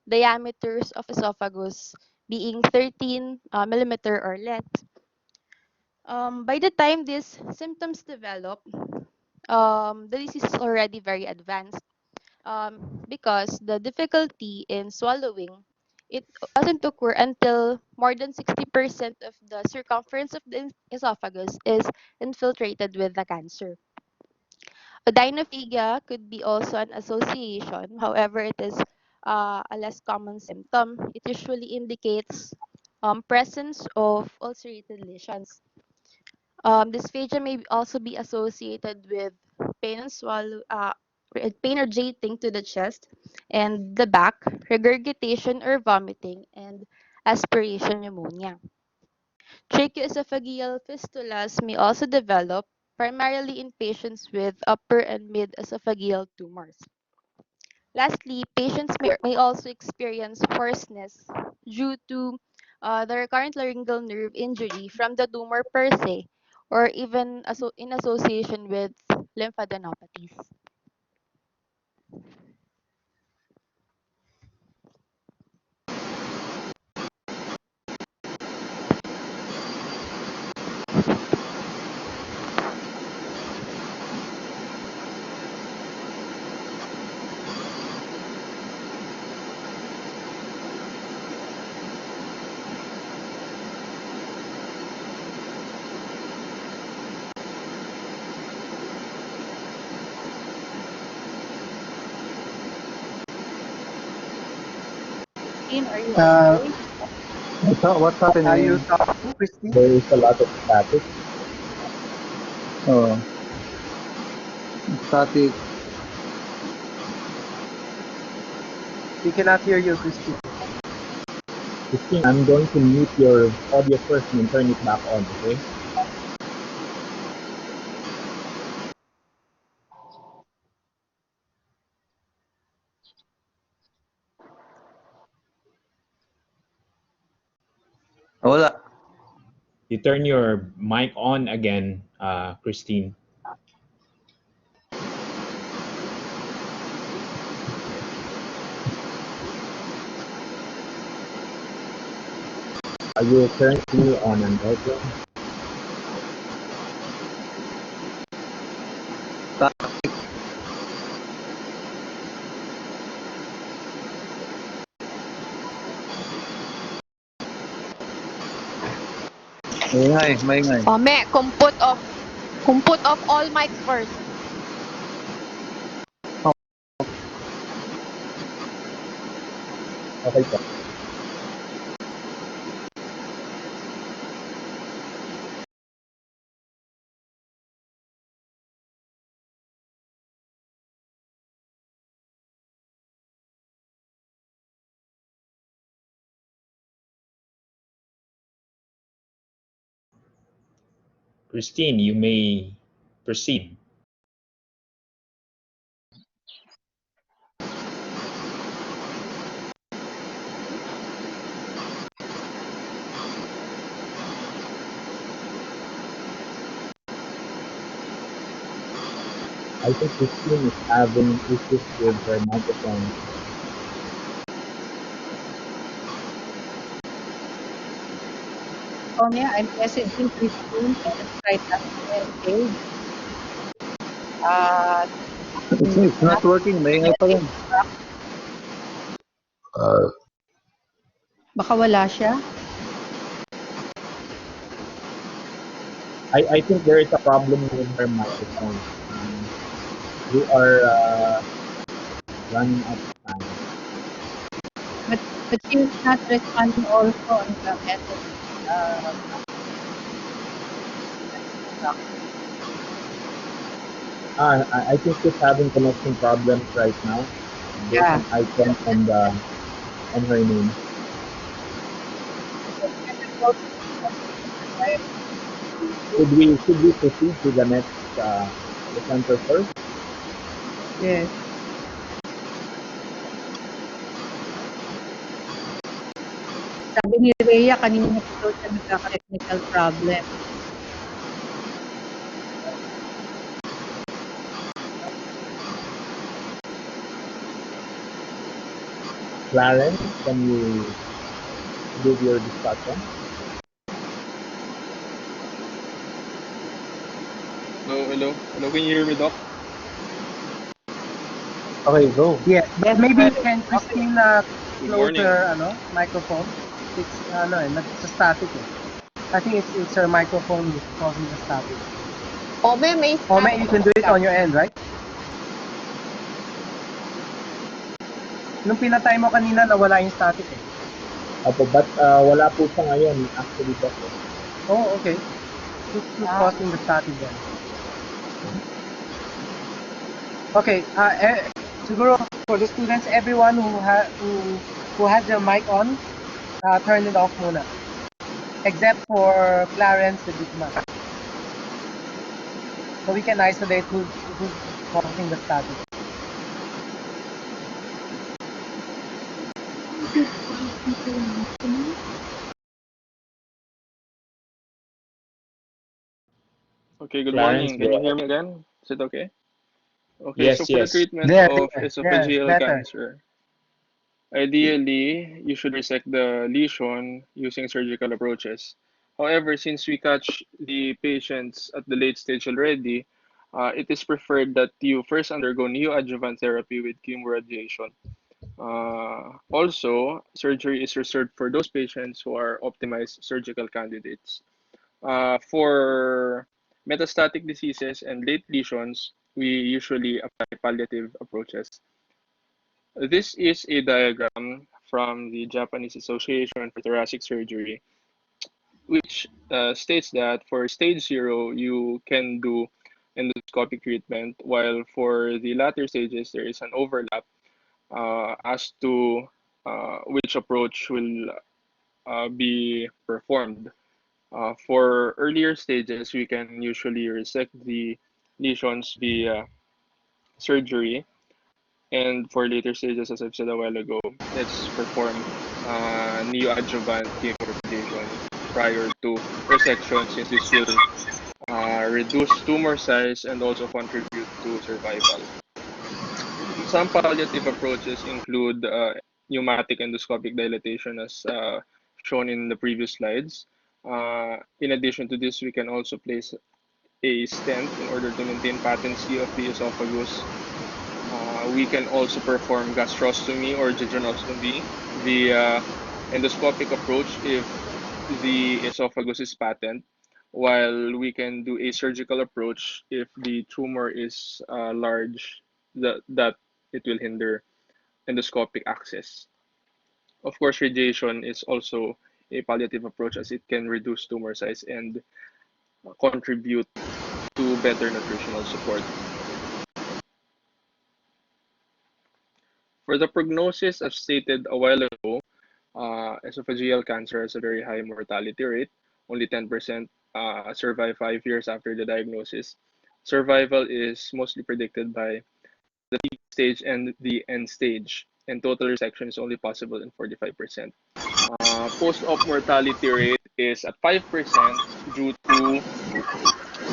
diameters of esophagus being 13 millimeter or less. By the time these symptoms develop, the disease is already very advanced because the difficulty in swallowing, it doesn't occur until more than 60% of the circumference of the esophagus is infiltrated with the cancer. Dysphagia could be also an association. However, it is a less common symptom. It usually indicates presence of ulcerated lesions. Dysphagia may also be associated with pain and pain or jolting to the chest and the back, regurgitation or vomiting, and aspiration pneumonia. Tracheoesophageal fistulas may also develop, primarily in patients with upper and mid esophageal tumors. Lastly, patients may also experience hoarseness due to the recurrent laryngeal nerve injury from the tumor per se, or even in association with lymphadenopathies. Christine, are you Uh, okay? What's are you happening? talking, Christine? There is a lot of static. Oh, static. We cannot hear you, Christine. Christine, I'm going to mute your audio first and then turn it back on, okay? Wala. You turn your mic on again, Christine. Are you currently on an airplane? Maingay, maingay. Ome, kung put off all mics first. Okay po. Christine, you may proceed. I think Christine is having issues with her microphone. Oh, yeah, I'm messaging Christine and try that engage. It's not working. Maingay pa rin. Baka wala siya. I think there is a problem with her microphone. We are running out of time. But she's not responding also on the message. I think she's having connection problems right now. There's Yeah. an icon on her name. Should we proceed to the next presenter first? Yes. Sabi ni Rhea, kanina pa daw siya nagkaka-technical problem. Clarence, can you give your discussion? Hello. Can you hear me, Doc? Okay, go. Yeah, maybe you can, Christine, Good close morning. her microphone. It's nagsa-static eh. I think it's her microphone is causing the static. Ome, may Ome, you can do it on your end, right? Nung pinatay mo kanina, nawala yung static eh. Opo, but wala po siya ngayon. Actually, better. Oh, okay. Who's causing the static then? Okay, siguro for the students, everyone who has their mic on, turn it off muna. Except for Clarence the Bigman. So we can isolate who's causing the static. Okay, good Clarence, morning. go Can you hear ahead. me again? Is it okay? Okay, Yes, so for the yes. treatment There, of it's esophageal better. cancer, ideally, you should resect the lesion using surgical approaches. However, since we catch the patients at the late stage already, it is preferred that you first undergo neoadjuvant therapy with chemoradiation. Also, surgery is reserved for those patients who are optimized surgical candidates. For metastatic diseases and late lesions, we usually apply palliative approaches. This is a diagram from the Japanese Association for Thoracic Surgery, which states that for stage 0, you can do endoscopic treatment, while for the latter stages, there is an overlap as to which approach will be performed. For earlier stages, we can usually resect the lesions via surgery. And for later stages, as I've said a while ago, let's perform neoadjuvant chemoradiation. prior to resection, since this will reduce tumor size and also contribute to survival. Some palliative approaches include pneumatic endoscopic dilatation, as shown in the previous slides. In addition to this, we can also place a stent in order to maintain patency of the esophagus. We can also perform gastrostomy or jejunostomy via endoscopic approach if the esophagus is patent, while we can do a surgical approach if the tumor is large, that it will hinder endoscopic access. Of course, radiation is also a palliative approach as it can reduce tumor size and contribute to better nutritional support. For the prognosis, as stated a while ago, esophageal cancer has a very high mortality rate. Only 10% survive 5 years after the diagnosis. Survival is mostly predicted by the peak stage and the end stage, and total resection is only possible in 45%. Post-op mortality rate is at 5% due to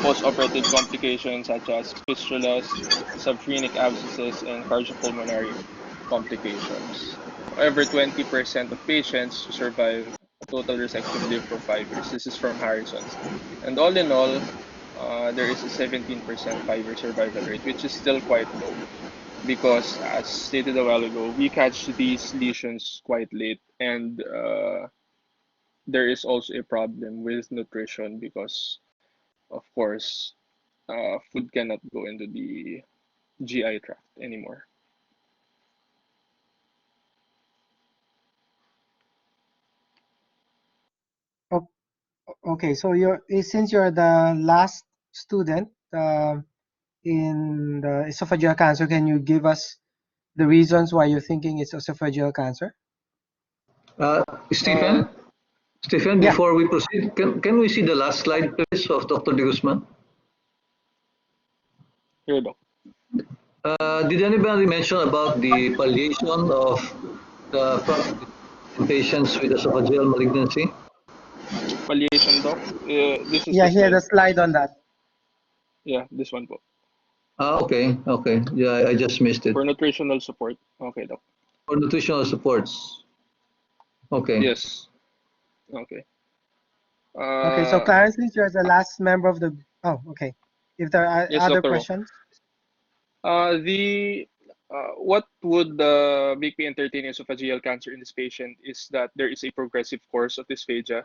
post-operative complications such as fistulas, subphrenic abscesses, and cardiopulmonary complications. However, 20% of patients who survive a total resection live for 5 years. This is from Harrison's. And all in all, there is a 17% 5-year survival rate, which is still quite low because, as stated a while ago, we catch these lesions quite late, and there is also a problem with nutrition because, of course, food cannot go into the GI tract anymore. Okay, so since you're the last student in the esophageal cancer, can you give us the reasons why you're thinking it's esophageal cancer? Stephen? Stephen, Yeah. before we proceed, can we see the last slide, please, of Dr. De Guzman? Here, Doc. Did anybody mention about the palliation of the chronic in patients with esophageal malignancy? Palliation, Doc. This is Yeah, the here slide. the slide on that. Yeah, this one po. Okay, okay. Yeah, I just missed it. For nutritional support. Okay, Doc. For nutritional supports. Okay. Yes. Okay. Okay, so Clarence, since you're the last member of the... Oh, okay. If there are Yes, other Dr. Wong. questions? What would make me entertain esophageal cancer in this patient is that there is a progressive course of dysphagia.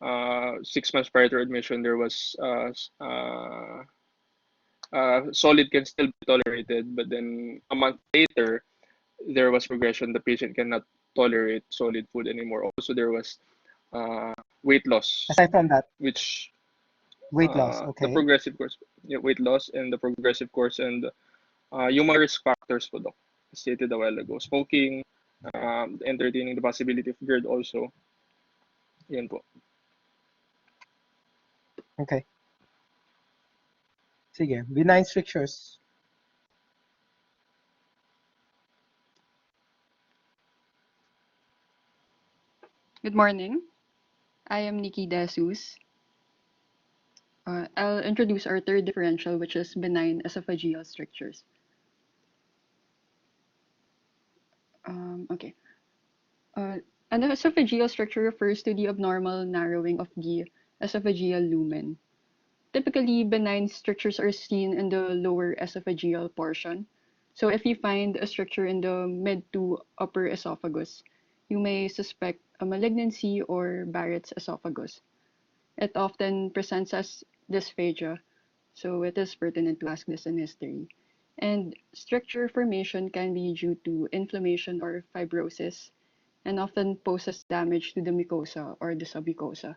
6 months prior to admission, there was solid can still be tolerated, but then a month later, there was progression. The patient cannot tolerate solid food anymore. Also, there was weight loss, Aside from that, which weight loss, the okay. progressive course, yeah, weight loss and the progressive course, and yung mga risk factors po, Doc, stated a while ago. Smoking, entertaining the possibility of GERD also. Yan po. Okay. Sige, benign strictures. Good morning. I am Nikki Jesus. I'll introduce our third differential, which is benign esophageal strictures. Okay. An esophageal stricture refers to the abnormal narrowing of the esophageal lumen. Typically, benign strictures are seen in the lower esophageal portion. So if you find a stricture in the mid to upper esophagus, you may suspect a malignancy or Barrett's esophagus. It often presents as dysphagia, so it is pertinent to ask this in history. And stricture formation can be due to inflammation or fibrosis and often poses damage to the mucosa or the submucosa.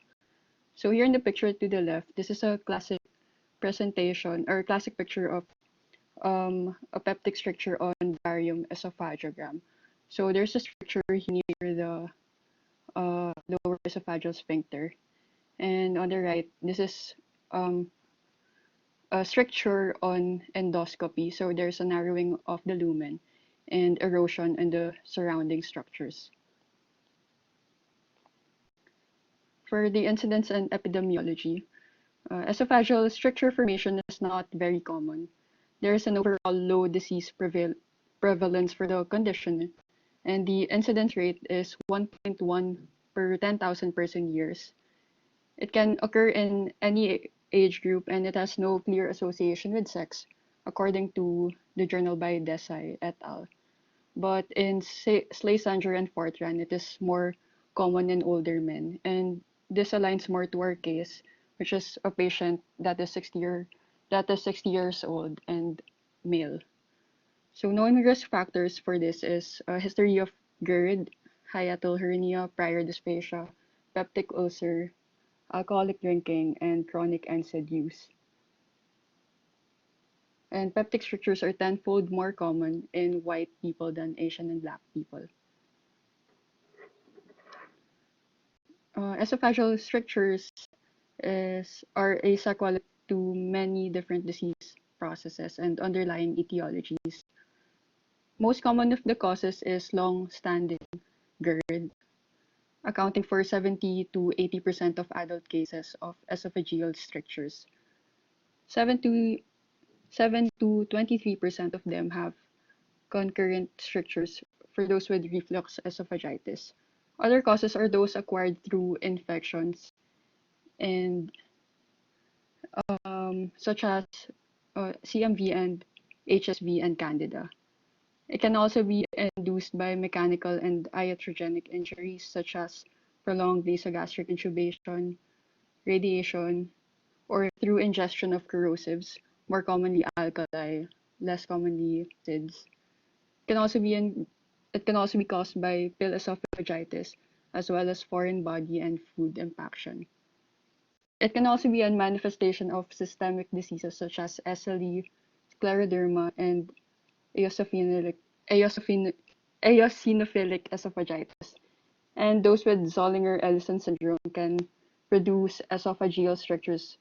So here in the picture to the left, this is a classic presentation or classic picture of a peptic stricture on barium esophagogram. So there's a stricture near the lower esophageal sphincter. And on the right, this is a stricture on endoscopy. So there's a narrowing of the lumen and erosion in the surrounding structures. For the incidence and epidemiology, esophageal stricture formation is not very common. There is an overall low disease prevalence for the condition, and the incidence rate is 1.1 per 10,000 person years. It can occur in any age group, and it has no clear association with sex, according to the journal by Desai et al. But in Schlesinger and Fortran, it is more common in older men, and this aligns more to our case, which is a patient that is 60 years old and male. So known risk factors for this is a history of GERD, hiatal hernia, prior dysphagia, peptic ulcer, alcoholic drinking, and chronic NSAID use. And peptic strictures are tenfold more common in white people than Asian and Black people. Esophageal strictures are asequal to many different disease processes and underlying etiologies. Most common of the causes is long-standing GERD, accounting for 70 to 80% of adult cases of esophageal strictures. 7 to 23% of them have concurrent strictures for those with reflux esophagitis. Other causes are those acquired through infections and such as CMV and HSV and Candida. It can also be induced by mechanical and iatrogenic injuries such as prolonged nasogastric intubation, radiation, or through ingestion of corrosives, more commonly alkali, less commonly acids. It can also be caused by pill esophagitis as well as foreign body and food impaction. It can also be a manifestation of systemic diseases such as SLE, scleroderma, and eosinophilic, eosinophilic esophagitis. And those with Zollinger-Ellison syndrome can produce esophageal strictures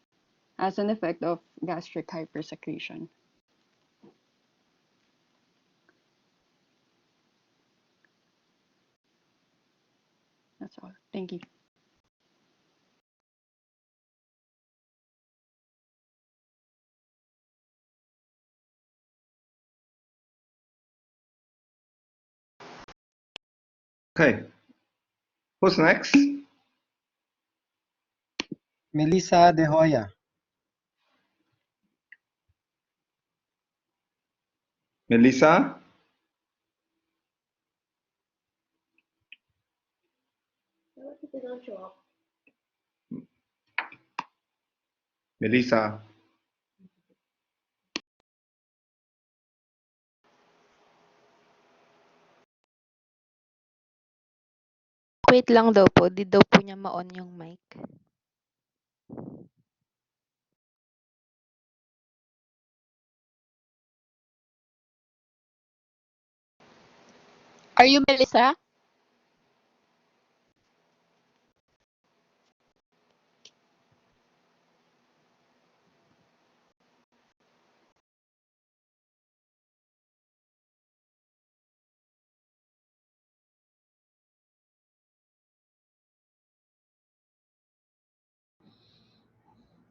as an effect of gastric hypersecretion. That's all. Thank you. Okay. Who's next? Melissa De Hoya. Melissa? Melissa? Wait lang daw po, di daw po niya ma-on yung mic. Are you Melissa?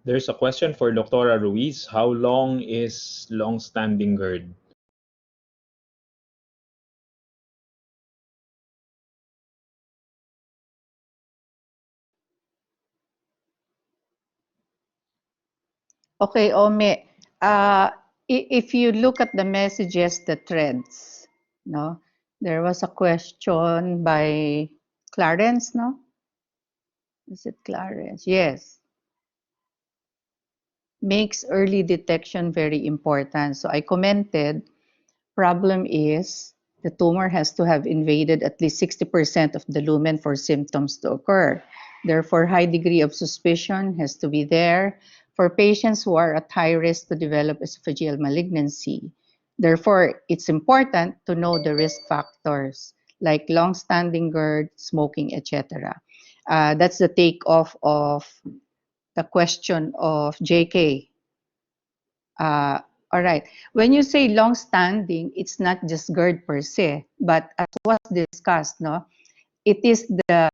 There's a question for Dr. Ruiz. How long is long-standing GERD? Okay, Ome, if you look at the messages, the threads, no, there was a question by Clarence, no? Is it Clarence? Yes. Makes early detection very important. So I commented, problem is the tumor has to have invaded at least 60% of the lumen for symptoms to occur. Therefore, high degree of suspicion has to be there for patients who are at high risk to develop esophageal malignancy. Therefore, it's important to know the risk factors like long-standing GERD, smoking, etc. That's the takeoff of the question of JK. All right. When you say long-standing, it's not just GERD per se, but as was discussed, no, it is the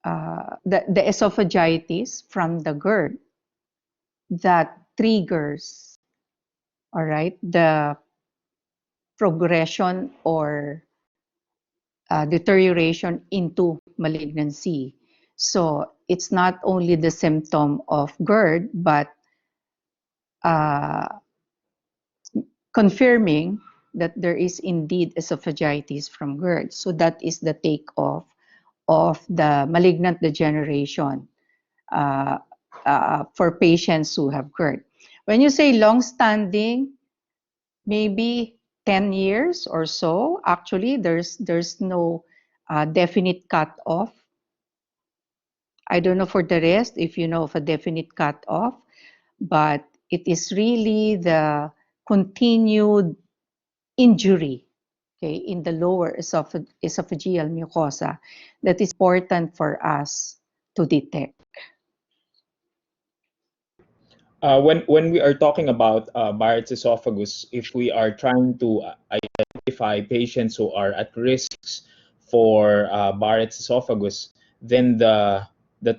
the esophagitis from the GERD that triggers, all right, the progression or deterioration into malignancy. So it's not only the symptom of GERD, but uh, confirming that there is indeed esophagitis from GERD. So that is the takeoff of the malignant degeneration for patients who have GERD. When you say long-standing, maybe 10 years or so. Actually, there's no definite cutoff. I don't know for the rest if you know of a definite cutoff, but it is really the continued injury, okay, in the lower esophageal mucosa that is important for us to detect. When we are talking about Barrett's esophagus, if we are trying to identify patients who are at risks for Barrett's esophagus, then the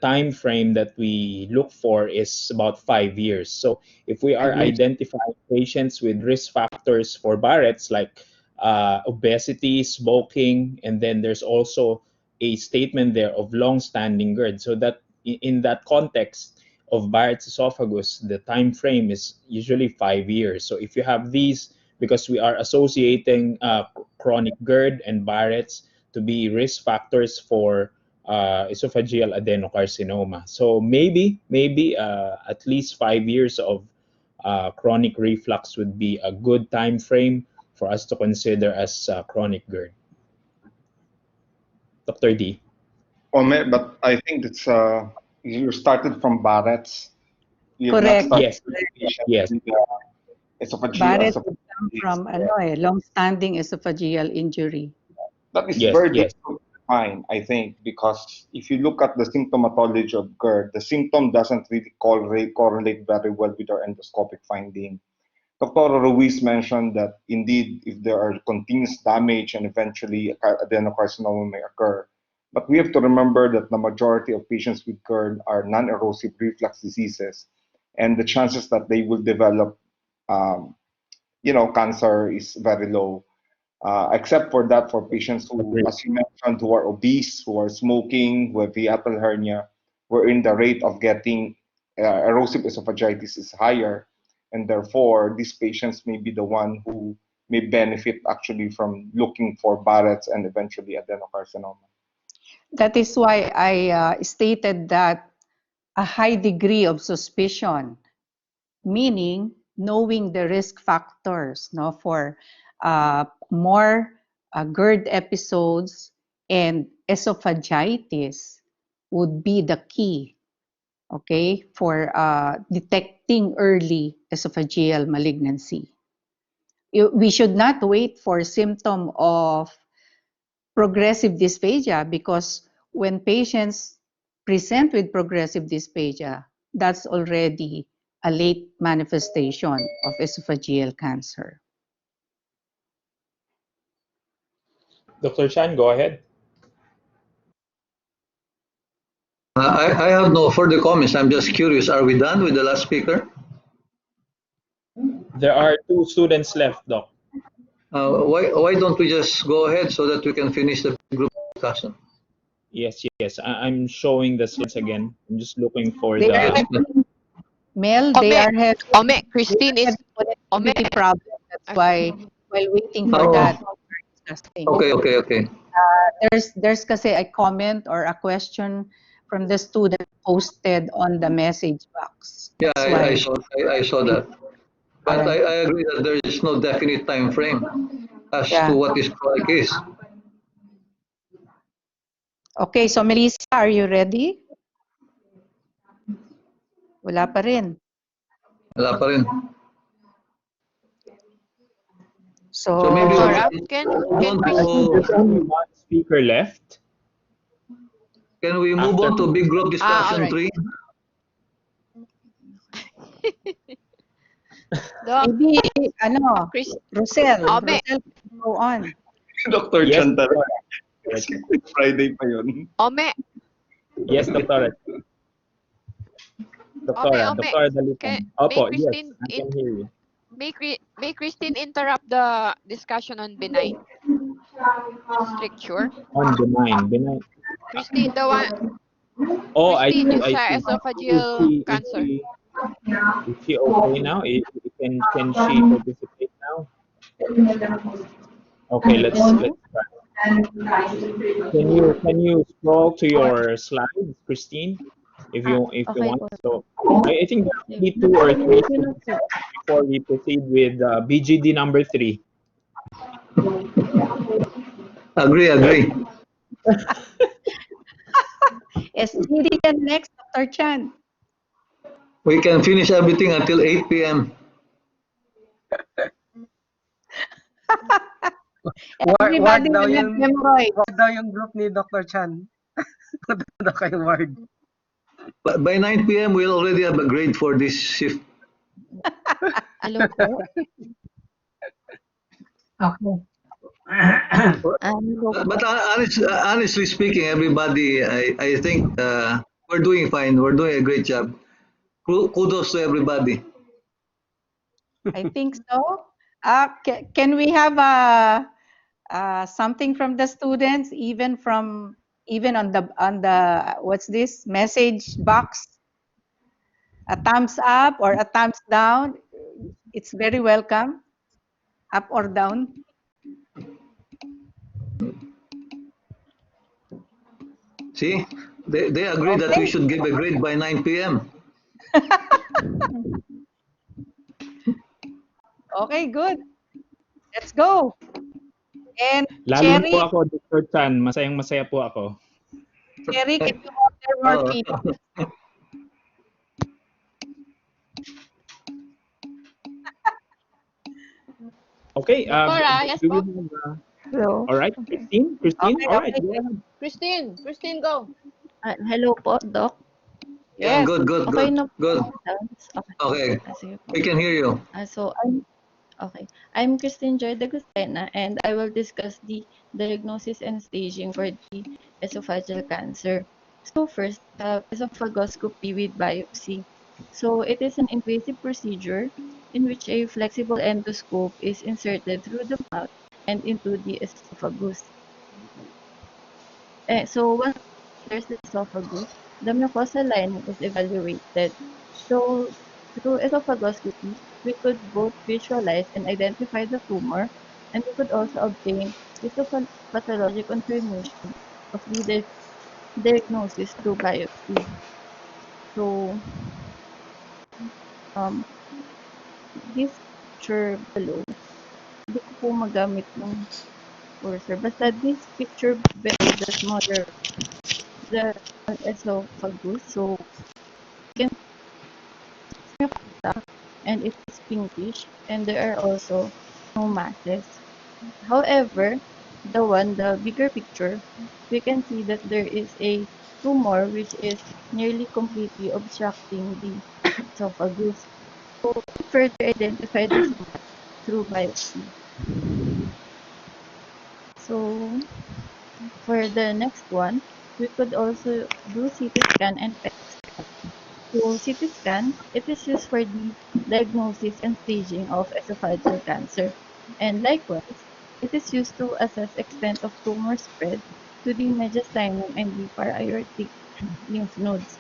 time frame that we look for is about 5 years. So if we are identifying patients with risk factors for Barrett's like obesity, smoking, and then there's also a statement there of long-standing GERD. So that in that context of Barrett's esophagus, the time frame is usually 5 years. So if you have these, because we are associating chronic GERD and Barrett's to be risk factors for esophageal adenocarcinoma. So maybe at least 5 years of chronic reflux would be a good time frame for us to consider as chronic GERD. Dr. D. But I think it's you started from Barrett's. You have not Correct. started Yes. with patient Yes. with Barrett would come esophageal. from long-standing esophageal injury. That is Yes. very Yes. difficult to define, I think, because if you look at the symptomatology of GERD, the symptom doesn't really correlate very well with our endoscopic finding. Dr. Ruiz mentioned that indeed, if there are continuous damage and eventually adenocarcinoma may occur. But we have to remember that the majority of patients with GERD are non-erosive reflux diseases, and the chances that they will develop, cancer is very low. Except for that, for patients who, as you mentioned, who are obese, who are smoking, who have hiatal hernia, wherein the rate of getting erosive esophagitis is higher, and therefore these patients may be the one who may benefit actually from looking for Barrett's and eventually adenocarcinoma. That is why I stated that a high degree of suspicion, meaning knowing the risk factors, for more GERD episodes and esophagitis would be the key, okay, for detecting early esophageal malignancy. We should not wait for symptom of progressive dysphagia, because when patients present with progressive dysphagia, that's already a late manifestation of esophageal cancer. Dr. Chan, go ahead. I have no further comments. I'm just curious. Are we done with the last speaker? There are 2 students left, Doc. Why don't we just go ahead so that we can finish the group discussion? Yes. I'm showing the slides again. I'm just looking for They are Mel, they are having Christine is connectivity problem. That's why while waiting for Oh. that, we're discussing. Okay. There's kasi a comment or a question from the student posted on the message box. Yeah, That's I saw that. But I agree that there is no definite time frame as to what is chronic is. Okay, so Melissa, are you ready? Wala pa rin. Wala pa rin. So maybe there's only 1 speaker left. Can we move on to big group discussion 3? Maybe, Rosel, go on. Dr. Yes. Chantal, Friday pa yun. Yes, Doctora. Ome, Doctora, Ome, Doctora can, Dalipan. may Opo, yes, Christine I in, can hear you. may Christine interrupt the discussion on benign stricture? On benign. Christine, the one, Oh, Christine, yung I sa see. Is esophageal she is cancer. she is she okay now? Can she participate now? Okay, let's Hello? try. Can you scroll to your slides, Christine, if you Okay want? po. So I think there are Sige. only two or three Yun na things po. before we proceed with BGD number 3. Agree. SGD yan next, Dr. Chan. We can finish everything until 8 p.m. Everybody will have hemorrhoid. Wag daw yung group ni Dr. Chan. Daw kayo ward. But by 9 p.m., we'll already have a grade for this shift. Hello po. Okay. Hello po. But honestly speaking, everybody, I think we're doing fine. We're doing a great job. Kudos to everybody. I think so. Can we have something from the students, even on the what's this message box? A thumbs up or a thumbs down. It's very welcome. Up or down. See, they agree that we should give a grade by 9 p.m. Okay, good. Let's go. And Lalo Cherry, po ako, Dr. Chan, masayang-masaya po ako. Cherry, can you order more Oh. people? Okay, Doctora, yes do we po? have, Hello? all right, Christine? Okay, All right, okay. go ahead. Christine, go. Hello po, Doc. Yeah, Yes. good. Okay na po. Good. Okay. Okay, Sige po. we can hear you. I'm Christine Joy de Gustena, and I will discuss the diagnosis and staging for the esophageal cancer. So first, esophagoscopy with biopsy. So it is an invasive procedure in which a flexible endoscope is inserted through the mouth and into the esophagus. So once there's the esophagus, the mucosal lining is evaluated. So through esophagoscopy, we could both visualize and identify the tumor, and we could also obtain histopathologic confirmation of the diagnosis through biopsy. So um, this picture below, hindi ko po magamit yung cursor. Basta this picture below, the smaller, the esophagus. So you can see and it is pinkish, and there are also no masses. However, the bigger picture, we can see that there is a tumor which is nearly completely obstructing the esophagus. So we further identify this one through biopsy. So for the next one, we could also do CT scan and PET scan. So CT scan, it is used for the diagnosis and staging of esophageal cancer. And likewise, it is used to assess extent of tumor spread to the mediastinum and the para-aortic lymph nodes.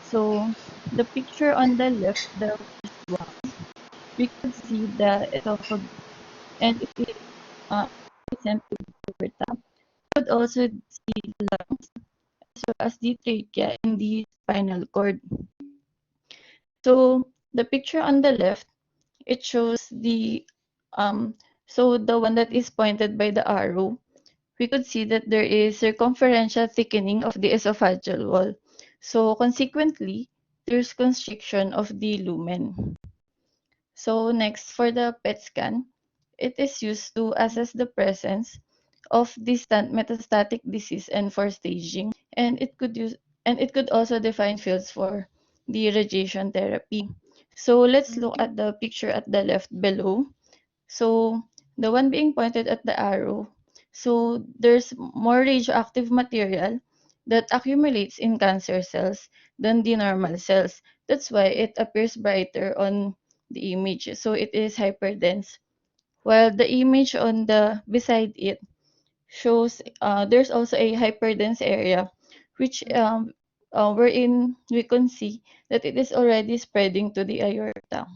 So the picture on the left, the first one, we could see the esophagus and it is empty over top. We could also see the lungs as well as the trachea and the spinal cord. So the picture on the left, it shows the one that is pointed by the arrow. We could see that there is circumferential thickening of the esophageal wall. So consequently, there's constriction of the lumen. So next, for the PET scan, it is used to assess the presence of distant metastatic disease and for staging, and it could also define fields for the radiation therapy. So let's look at the picture at the left below. So the one being pointed at the arrow. So there's more radioactive material that accumulates in cancer cells than the normal cells. That's why it appears brighter on the image. So it is hyperdense. While the image on the beside it shows there's also a hyperdense area, which wherein we can see that it is already spreading to the aorta.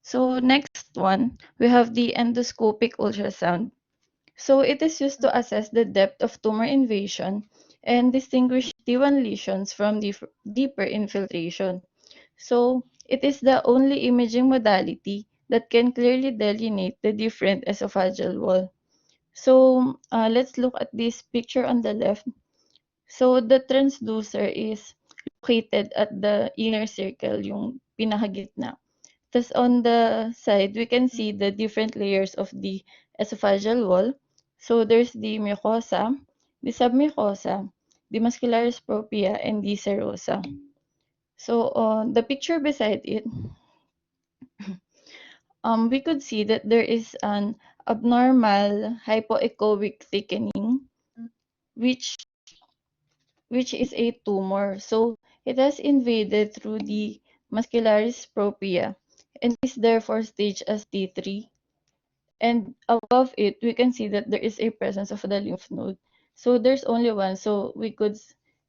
So next one, we have the endoscopic ultrasound. So it is used to assess the depth of tumor invasion and distinguish T1 lesions from deeper infiltration. So it is the only imaging modality that can clearly delineate the different esophageal wall. So let's look at this picture on the left. So the transducer is located at the inner circle, yung pinakagitna. Thus on the side, we can see the different layers of the esophageal wall. So there's the mucosa, the submucosa, the muscularis propria, and the serosa. So on the picture beside it, we could see that there is an abnormal hypoechoic thickening, which is a tumor. So it has invaded through the muscularis propria and is therefore staged as T3. And above it, we can see that there is a presence of the lymph node. So there's only one, so we could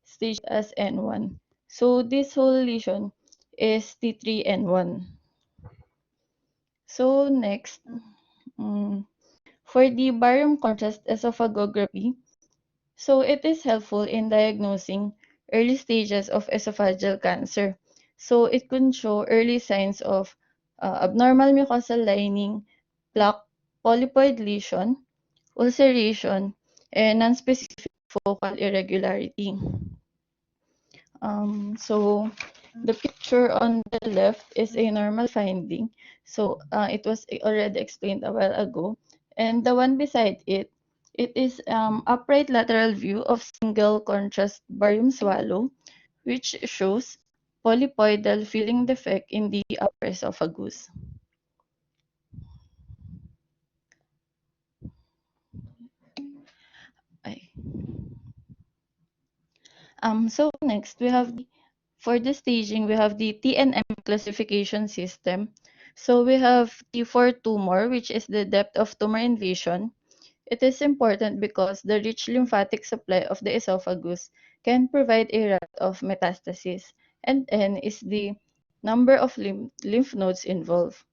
stage as N1. So this whole lesion is T3N1. So next, for the barium contrast esophagography, so it is helpful in diagnosing early stages of esophageal cancer. So it can show early signs of abnormal mucosal lining, plaque, polypoid lesion, ulceration, and nonspecific focal irregularity. So the picture on the left is a normal finding. So it was already explained a while ago. And the one beside it, it is upright lateral view of single contrast barium swallow, which shows polypoidal filling defect in the upper esophagus. Ay. So next we have for the staging, we have the TNM classification system. So we have T4 tumor, which is the depth of tumor invasion. It is important because the rich lymphatic supply of the esophagus can provide a route of metastasis, and N is the number of lymph nodes involved,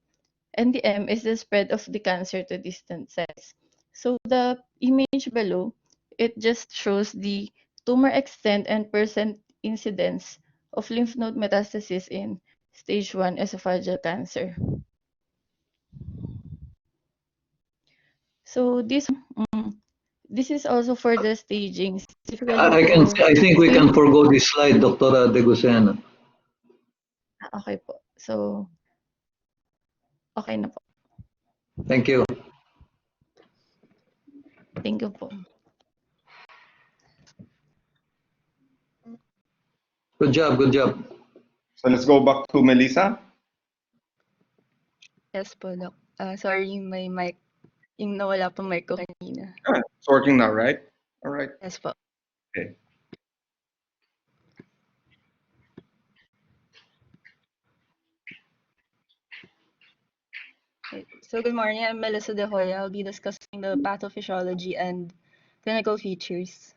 and the M is the spread of the cancer to distant sites. So the image below, it just shows the tumor extent and percent incidence of lymph node metastasis in stage 1 esophageal cancer. So this is also for the staging, specifically for I think we can squamous. forgo this slide, Dr. Degusena. Okay po. So, okay na po. Thank you. Thank you po. Good job, good job. So let's go back to Melissa. Yes po, Doc. Sorry, may mic. Yung nawala po mic ko kanina. It's working now, right? All right. Yes po. Okay. Okay. So good morning, I'm Melissa De Hoya. I'll be discussing the pathophysiology and clinical features.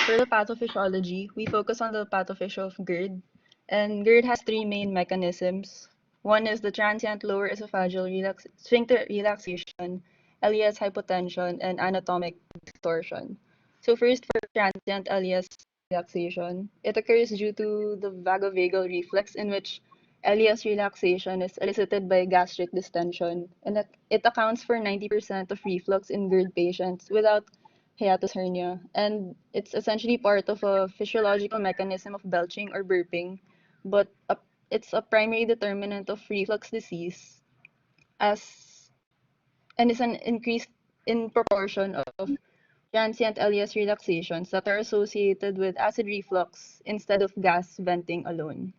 For the pathophysiology, we focus on the pathophysiology of GERD. And GERD has three main mechanisms. One is the transient lower esophageal sphincter relaxation, LES hypotension, and anatomic distortion. So first, for transient LES relaxation, it occurs due to the vagovagal reflex in which LES relaxation is elicited by gastric distension, and it accounts for 90% of reflux in GERD patients without hiatus hernia, and it's essentially part of a physiological mechanism of belching or burping, but it's a primary determinant of reflux disease as and is an increase in proportion of transient LES relaxations that are associated with acid reflux instead of gas venting alone.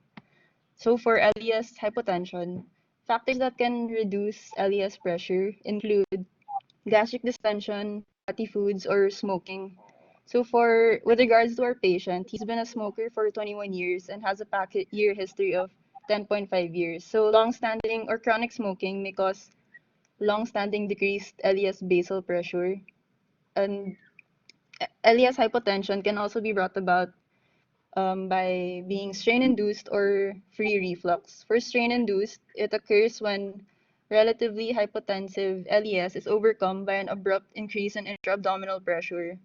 So for LES hypotension, factors that can reduce LES pressure include gastric distension, fatty foods, or smoking. So for with regards to our patient, he's been a smoker for 21 years and has a packet year history of 10.5 years. So long-standing or chronic smoking may cause long-standing decreased LES basal pressure, and LES hypotension can also be brought about by being strain-induced or free reflux. For strain-induced, it occurs when relatively hypotensive LES is overcome by an abrupt increase in intra-abdominal pressure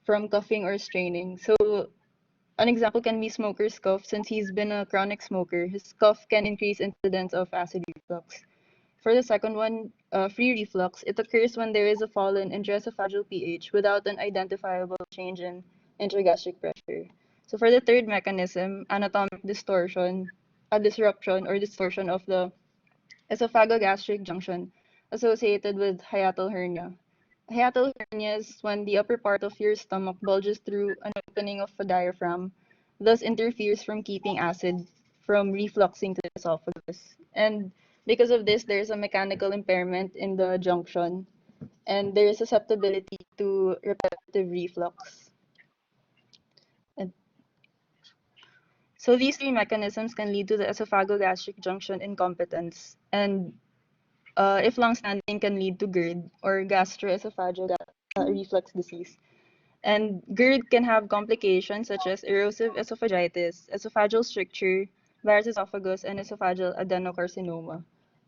from coughing or straining. So an example can be smoker's cough. Since he's been a chronic smoker, his cough can increase incidence of acid reflux. For the second one, free reflux, it occurs when there is a fall in intraesophageal pH without an identifiable change in intragastric pressure. So for the third mechanism, anatomic distortion, a disruption or distortion of the esophagogastric junction associated with hiatal hernia. Hiatal hernia is when the upper part of your stomach bulges through an opening of a diaphragm, thus interferes from keeping acid from refluxing to the esophagus. And because of this, there's a mechanical impairment in the junction, and there is susceptibility to repetitive reflux. And so these three mechanisms can lead to the esophagogastric junction incompetence, and if long-standing, can lead to GERD or gastroesophageal reflux disease. And GERD can have complications such as erosive esophagitis, esophageal stricture, Barrett's esophagus, and esophageal adenocarcinoma.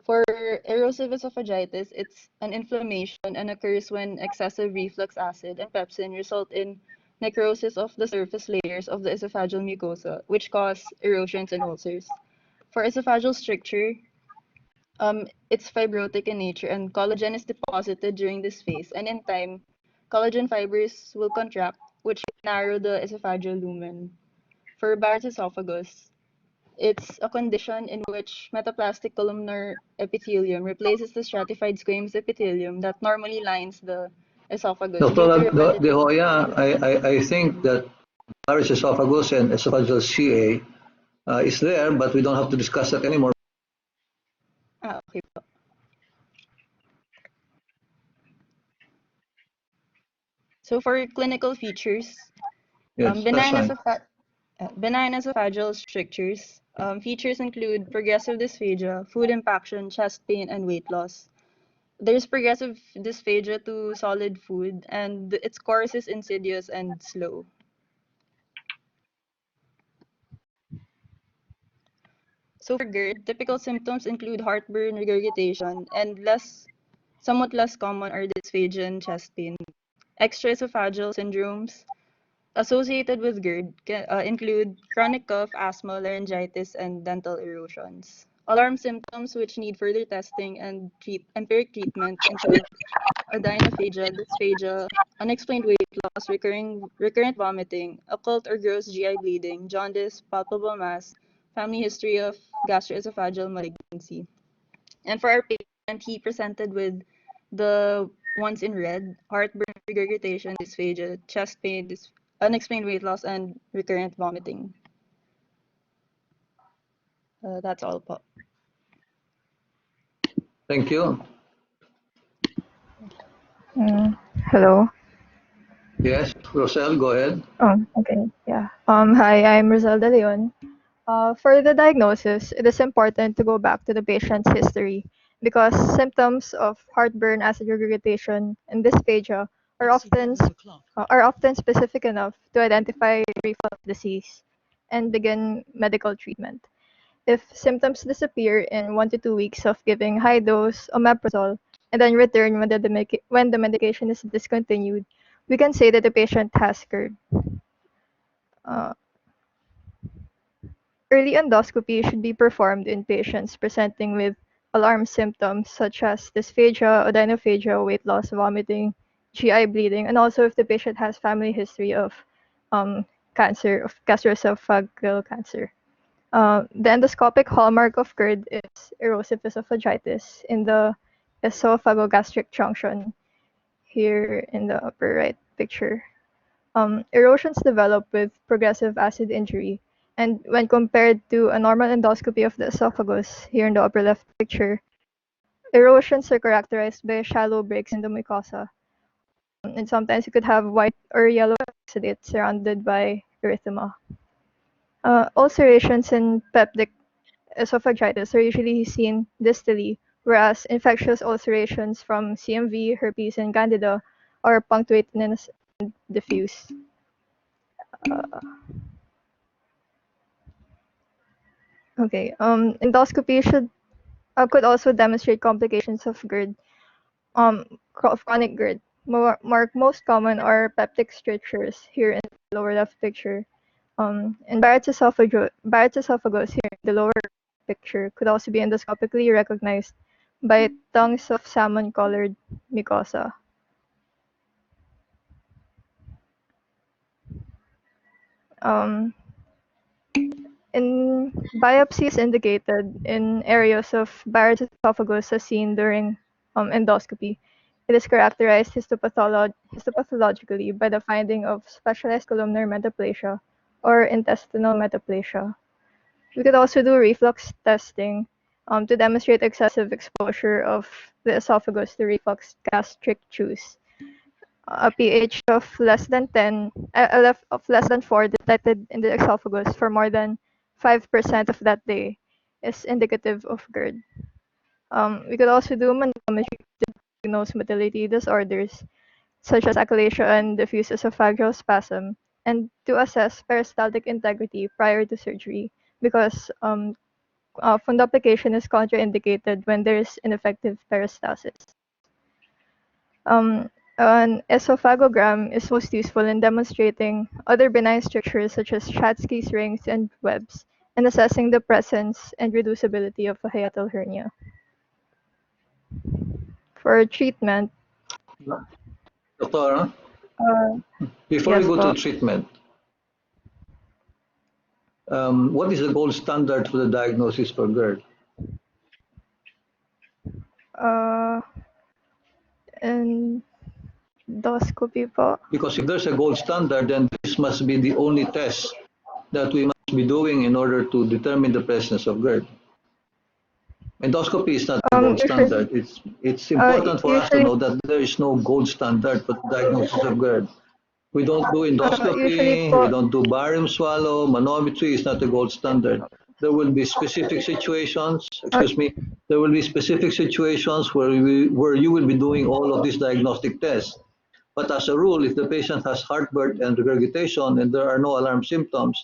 For erosive esophagitis, it's an inflammation and occurs when excessive reflux acid and pepsin result in necrosis of the surface layers of the esophageal mucosa, which cause erosions and ulcers. For esophageal stricture, it's fibrotic in nature, and collagen is deposited during this phase. And in time, collagen fibers will contract, which will narrow the esophageal lumen. For Barrett's esophagus, it's a condition in which metaplastic columnar epithelium replaces the stratified squamous epithelium that normally lines the esophagus due to Dr. De repetitive. Hoya, I think that Barrett's esophagus and esophageal CA is there, but we don't have to discuss that anymore. Okay po. So for clinical features, Yes, that's fine. benign esophageal strictures. Features include progressive dysphagia, food impaction, chest pain, and weight loss. There's progressive dysphagia to solid food, and its course is insidious and slow. So for GERD, typical symptoms include heartburn, regurgitation, and somewhat less common are dysphagia and chest pain. Extraesophageal syndromes associated with GERD include chronic cough, asthma, laryngitis, and dental erosions. Alarm symptoms which need further testing and empiric treatment include adynophagia, dysphagia, unexplained weight loss, recurrent vomiting, occult or gross GI bleeding, jaundice, palpable mass, family history of gastroesophageal malignancy. And for our patient, he presented with the ones in red: heartburn, regurgitation, dysphagia, chest pain, unexplained weight loss, and recurrent vomiting. That's all po. Thank you. Hello. Yes, Rosel, go ahead. Okay. Yeah. Hi, I'm Rosel De Leon. For the diagnosis, it is important to go back to the patient's history because symptoms of heartburn, acid regurgitation, and dysphagia are often specific enough to identify reflux disease and begin medical treatment. If symptoms disappear in 1 to 2 weeks of giving high dose omeprazole and then return when the medication is discontinued, we can say that the patient has GERD. Uh, Early endoscopy should be performed in patients presenting with alarm symptoms such as dysphagia, odynophagia, weight loss, vomiting, GI bleeding, and also if the patient has family history of cancer, of gastroesophageal cancer. The endoscopic hallmark of GERD is erosive esophagitis in the esophagogastric junction here in the upper right picture. Erosions develop with progressive acid injury, and when compared to a normal endoscopy of the esophagus here in the upper left picture, Erosions are characterized by shallow breaks in the mucosa, and sometimes you could have white or yellow exudate surrounded by erythema. Ulcerations in peptic esophagitis are usually seen distally, whereas infectious ulcerations from CMV, herpes, and candida are punctuated and diffuse. Endoscopy could also demonstrate complications of GERD, of chronic GERD. Most common are peptic strictures here in the lower left picture. And Barrett's esophagus here in the lower picture could also be endoscopically recognized by tongues of salmon-colored mucosa. In biopsies indicated in areas of Barrett's esophagus as seen during endoscopy, it is characterized histopathologically by the finding of specialized columnar metaplasia or intestinal metaplasia. We could also do reflux testing to demonstrate excessive exposure of the esophagus to reflux gastric juice. A pH of less than 10, of less than 4 detected in the esophagus for more than 5% of that day is indicative of GERD. We could also do manometry to diagnose motility disorders such as achalasia and diffuse esophageal spasm, and to assess peristaltic integrity prior to surgery because fundoplication is contraindicated when there is ineffective peristalsis. An esophagogram is most useful in demonstrating other benign structures such as Schatzki's rings and webs, and assessing the presence and reducibility of a hiatal hernia. For treatment, Doctor, uh, before yes we go po. to treatment, what is the gold standard for the diagnosis for GERD? Endoscopy po. Because if there's a gold standard, then this must be the only test that we must be doing in order to determine the presence of GERD. Endoscopy is not the gold standard. It's important for us to know that there is no gold standard for the diagnosis of GERD. We don't do endoscopy, we don't do barium swallow, manometry is not the gold standard. There will be specific situations, there will be specific situations where you will be doing all of these diagnostic tests. But as a rule, if the patient has heartburn and regurgitation and there are no alarm symptoms,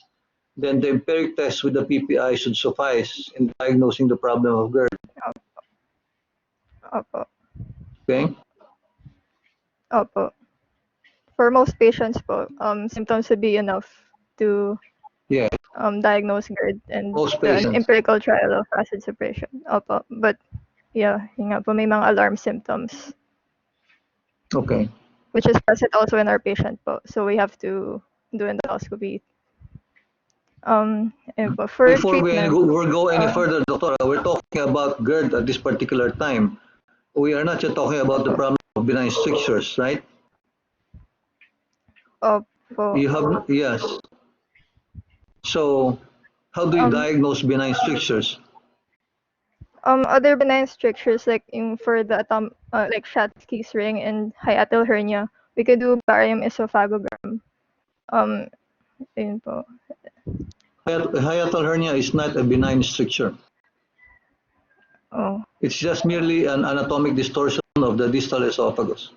then the empiric test with the PPI should suffice in diagnosing the problem of GERD. Opo. Okay? Opo. For most patients po, symptoms would be enough to diagnose GERD and the empirical trial of acid suppression. Opo. But yeah, yun nga po, may mga alarm symptoms. Okay. Which is present also in our patient po. So we have to do endoscopy. For Before treatment, we go any further, Doctor, we're talking about GERD at this particular time. We are not yet talking about the problem of benign strictures, right? Opo. You have, yes. So, how do you diagnose benign strictures? Other benign strictures like for the like Schatzki's ring and hiatal hernia, we could do barium esophagogram. Ayun po. Hiatal hernia is not a benign stricture. Oh. It's just merely an anatomic distortion of the distal esophagus.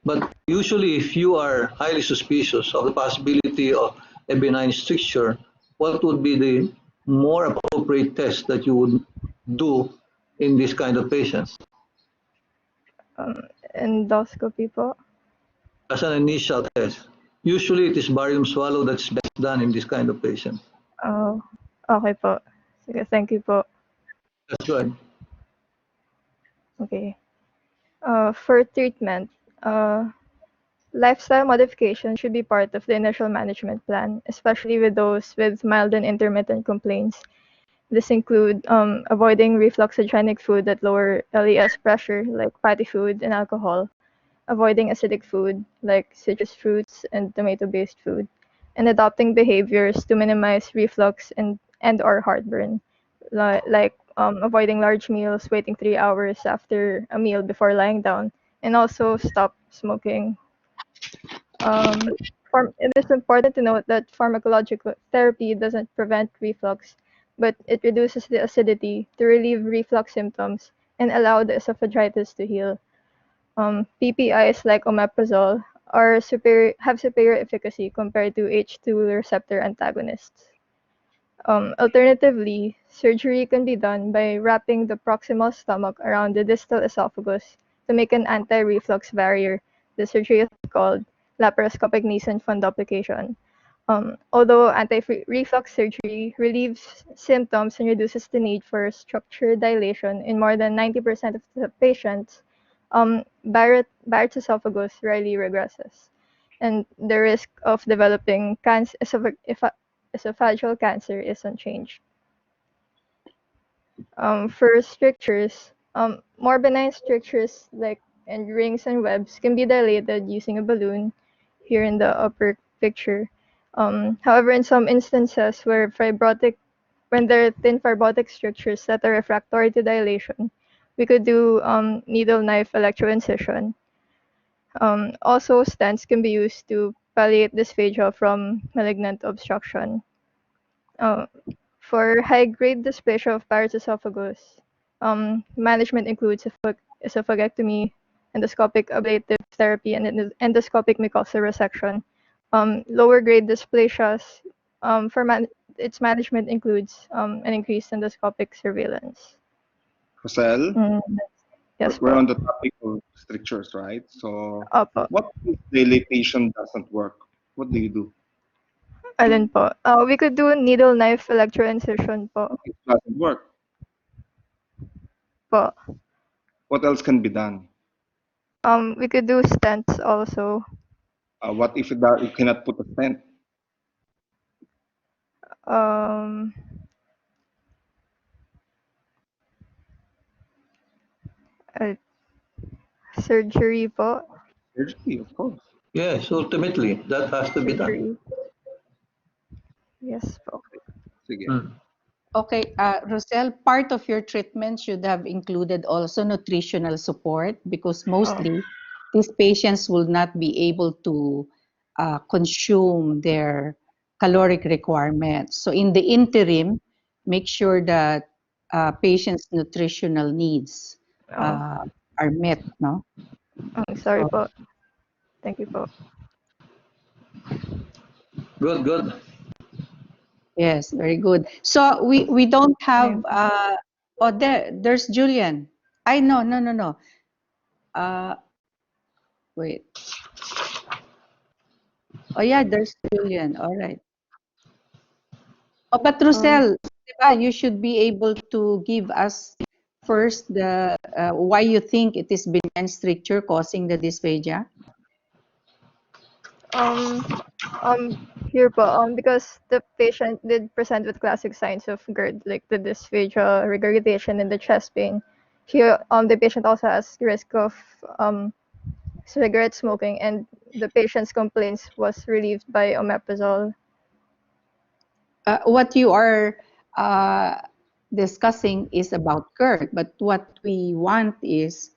But usually, if you are highly suspicious of the possibility of a benign stricture, what would be the more appropriate test that you would do in this kind of patients? Endoscopy po. As an initial test. Usually, it is barium swallow that's best done in this kind of patient. Oh, okay po. Sige, thank you po. That's good. Okay. For treatment, lifestyle modification should be part of the initial management plan, especially with those with mild and intermittent complaints. This include avoiding refluxogenic food that lower LES pressure, like fatty food and alcohol, avoiding acidic food, like citrus fruits and tomato-based food, and adopting behaviors to minimize reflux and or heartburn, like avoiding large meals, waiting 3 hours after a meal before lying down, and also stop smoking. It is important to note that pharmacological therapy doesn't prevent reflux, but it reduces the acidity to relieve reflux symptoms and allow the esophagitis to heal. PPIs like omeprazole have superior efficacy compared to H2 receptor antagonists. Alternatively, surgery can be done by wrapping the proximal stomach around the distal esophagus to make an anti-reflux barrier. The surgery is called laparoscopic Nissen fundoplication. Although anti-reflux surgery relieves symptoms and reduces the need for structure dilation in more than 90% of the patients, Barrett's esophagus rarely regresses, and the risk of developing esophageal cancer is unchanged. For strictures, more benign strictures like and rings and webs can be dilated using a balloon here in the upper picture. However, in some instances when there are thin fibrotic strictures that are refractory to dilation, we could do needle knife electroincision. Also, stents can be used to palliate dysphagia from malignant obstruction. Uh, for high-grade dysplasia of Barrett's esophagus, management includes esophagectomy, endoscopic ablative therapy, and endoscopic mucosal resection. Lower-grade dysplasias, its management includes an increased endoscopic surveillance. Rosel, Yes we're po. on the topic of strictures, right? So, Opo. what if dilatation doesn't work? What do you do? Alin po? We could do needle knife electroincision po. It doesn't work. Po. What else can be done? We could do stents also. What if you cannot put a stent? Um, uh, Surgery po. Surgery, of course. Yes, ultimately, that has to be done. Surgery. Yes po. Sige. Okay, Rosel, part of your treatment should have included also nutritional support because mostly these patients will not be able to consume their caloric requirements. So in the interim, make sure that patients' nutritional needs are met, no? Sorry So, po. Thank you po. Good, good. yes, very good. So we don't have there's Julian. I no no no no. Wait. Oh yeah, there's Julian. All right. Oh, but Rosel, diba, you should be able to give us first the why you think it is benign stricture causing the dysphagia. Um, Here po, because the patient did present with classic signs of GERD, like the dysphagia, regurgitation, and the chest pain. Here, the patient also has risk of cigarette smoking, and the patient's complaints was relieved by omeprazole. What you are uh, discussing is about GERD, but what we want is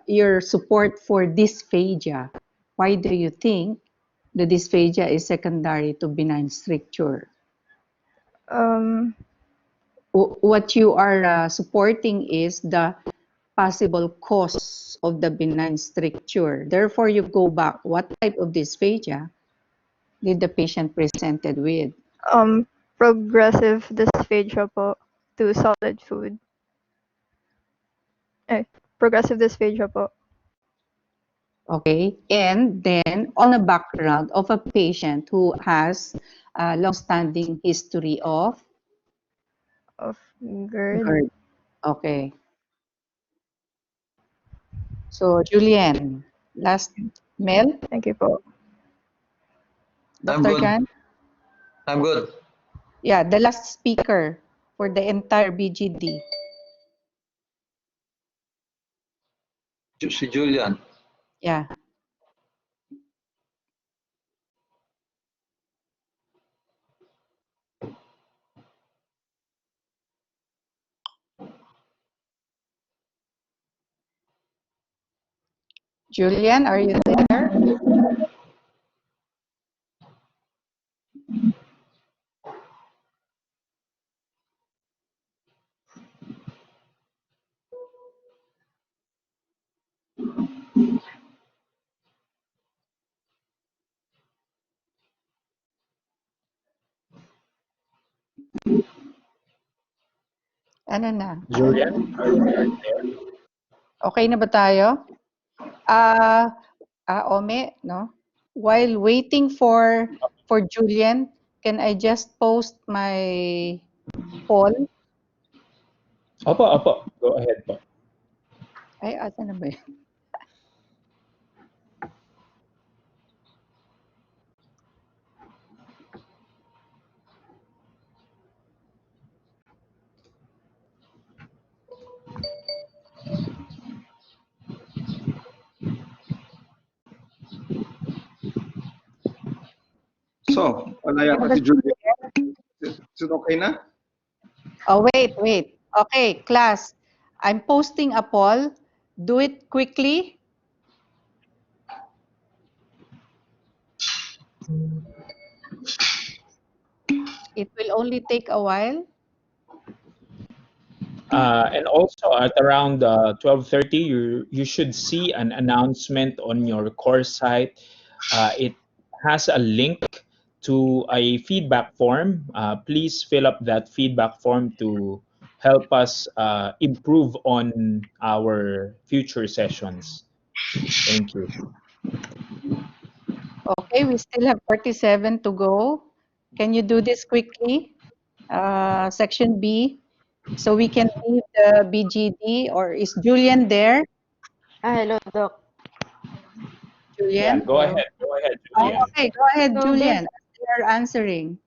your support for dysphagia. Why do you think the dysphagia is secondary to benign stricture? Um, What you are supporting is the possible cause of the benign stricture. Therefore, you go back. What type of dysphagia did the patient presented with? Progressive dysphagia po to solid food. Eh, progressive dysphagia po. Okay, and then on a background of a patient who has a long-standing history of GERD. GERD. Okay, so Julian, last Mel, Thank you po. I'm Dr. good. Jan, I'm good. yeah, the last speaker for the entire BGD. Si Julian. Yeah. Julian, are you there? Ano na? Julian, are you there? Okay na ba tayo? Ome, no? While waiting for Julian, can I just post my poll? Opo. Go ahead po. Ay, asa na ba yun? So, wala yata si Julia. Is it okay na? Oh, wait. Okay, class. I'm posting a poll. Do it quickly. It will only take a while. And also at around 12:30, you should see an announcement on your course site. It has a link to a feedback form. Please fill up that feedback form to help us improve on our future sessions. Thank you. Okay, we still have 47 to go. Can you do this quickly? Section B. So we can leave the BGD, or is Julian there? Hello, Doc. Yeah, Julian? go Hello. ahead, Oh, Julian. okay, go ahead, So Julian. based, They are answering.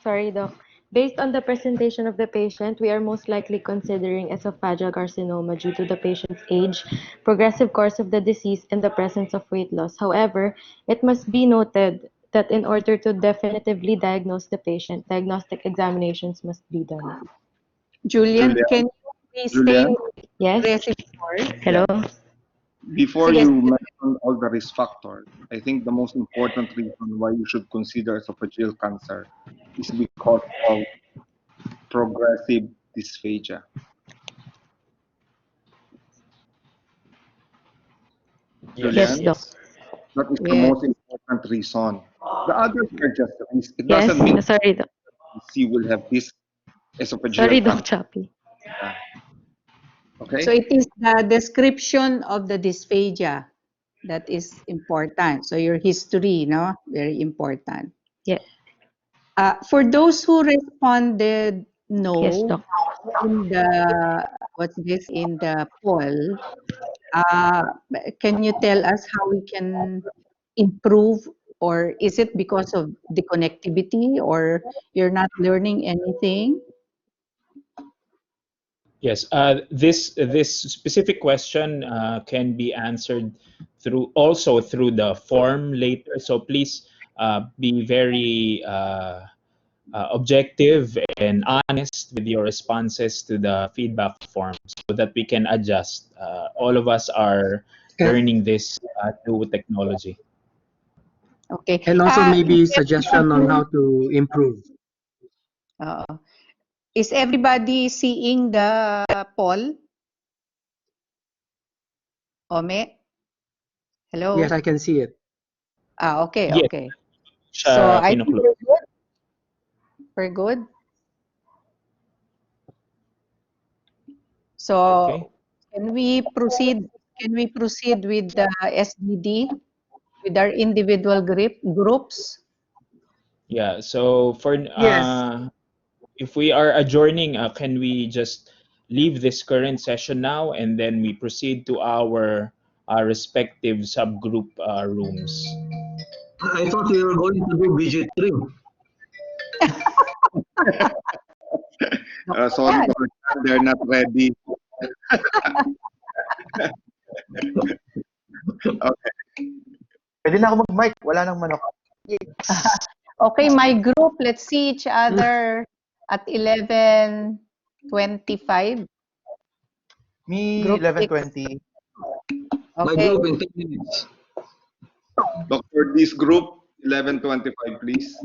sorry, Doc. Based on the presentation of the patient, we are most likely considering esophageal carcinoma due to the patient's age, progressive course of the disease, and the presence of weight loss. However, it must be noted that in order to definitively diagnose the patient, diagnostic examinations must be done. Julian, Julia, can you please say Julia, Yes? progressive course? Hello? before Sige, you mention all the risk factors, I think the most important reason why you should consider esophageal cancer is because of progressive dysphagia. Yes, Julian, Doc. Yes. that is the yes. most important reason. The others are just risk. It Yes? doesn't mean Sorry, Doc. you will have this Sorry, esophageal Doc cancer. Choppy. So Okay? it is the description of the dysphagia that is important. So your history, no? Very important. Yeah. For those who responded Yes, no Doc. in the in the poll, uh, can you tell us how we can improve, or is it because of the connectivity, or you're not learning anything? Yes, this specific question can be answered through the form later. So please be very objective and honest with your responses to the feedback form, so that we can adjust. All of us are learning this new technology. Okay. And also Is maybe suggestion on everybody, how to improve. uh, is everybody seeing the poll? Ome? Yes, Hello? I can see it. Okay, Yes, okay. So I think kinuklog. we're good. We're good. Okay. So can we proceed? Can we proceed with the SDD with our individual groups? Yeah. So for Yes. if we are adjourning, can we just leave this current session now and then we proceed to our respective subgroup rooms? I thought we were going to do BG3. Sorry, Yan. they're not ready. Okay. Pwede na ako mag-mic, wala nang manok. Okay, my group, let's see each other at 11:25. Me, Group 6. 11:20. My Okay. group in 10 minutes. Doctor, this group 11:25, please.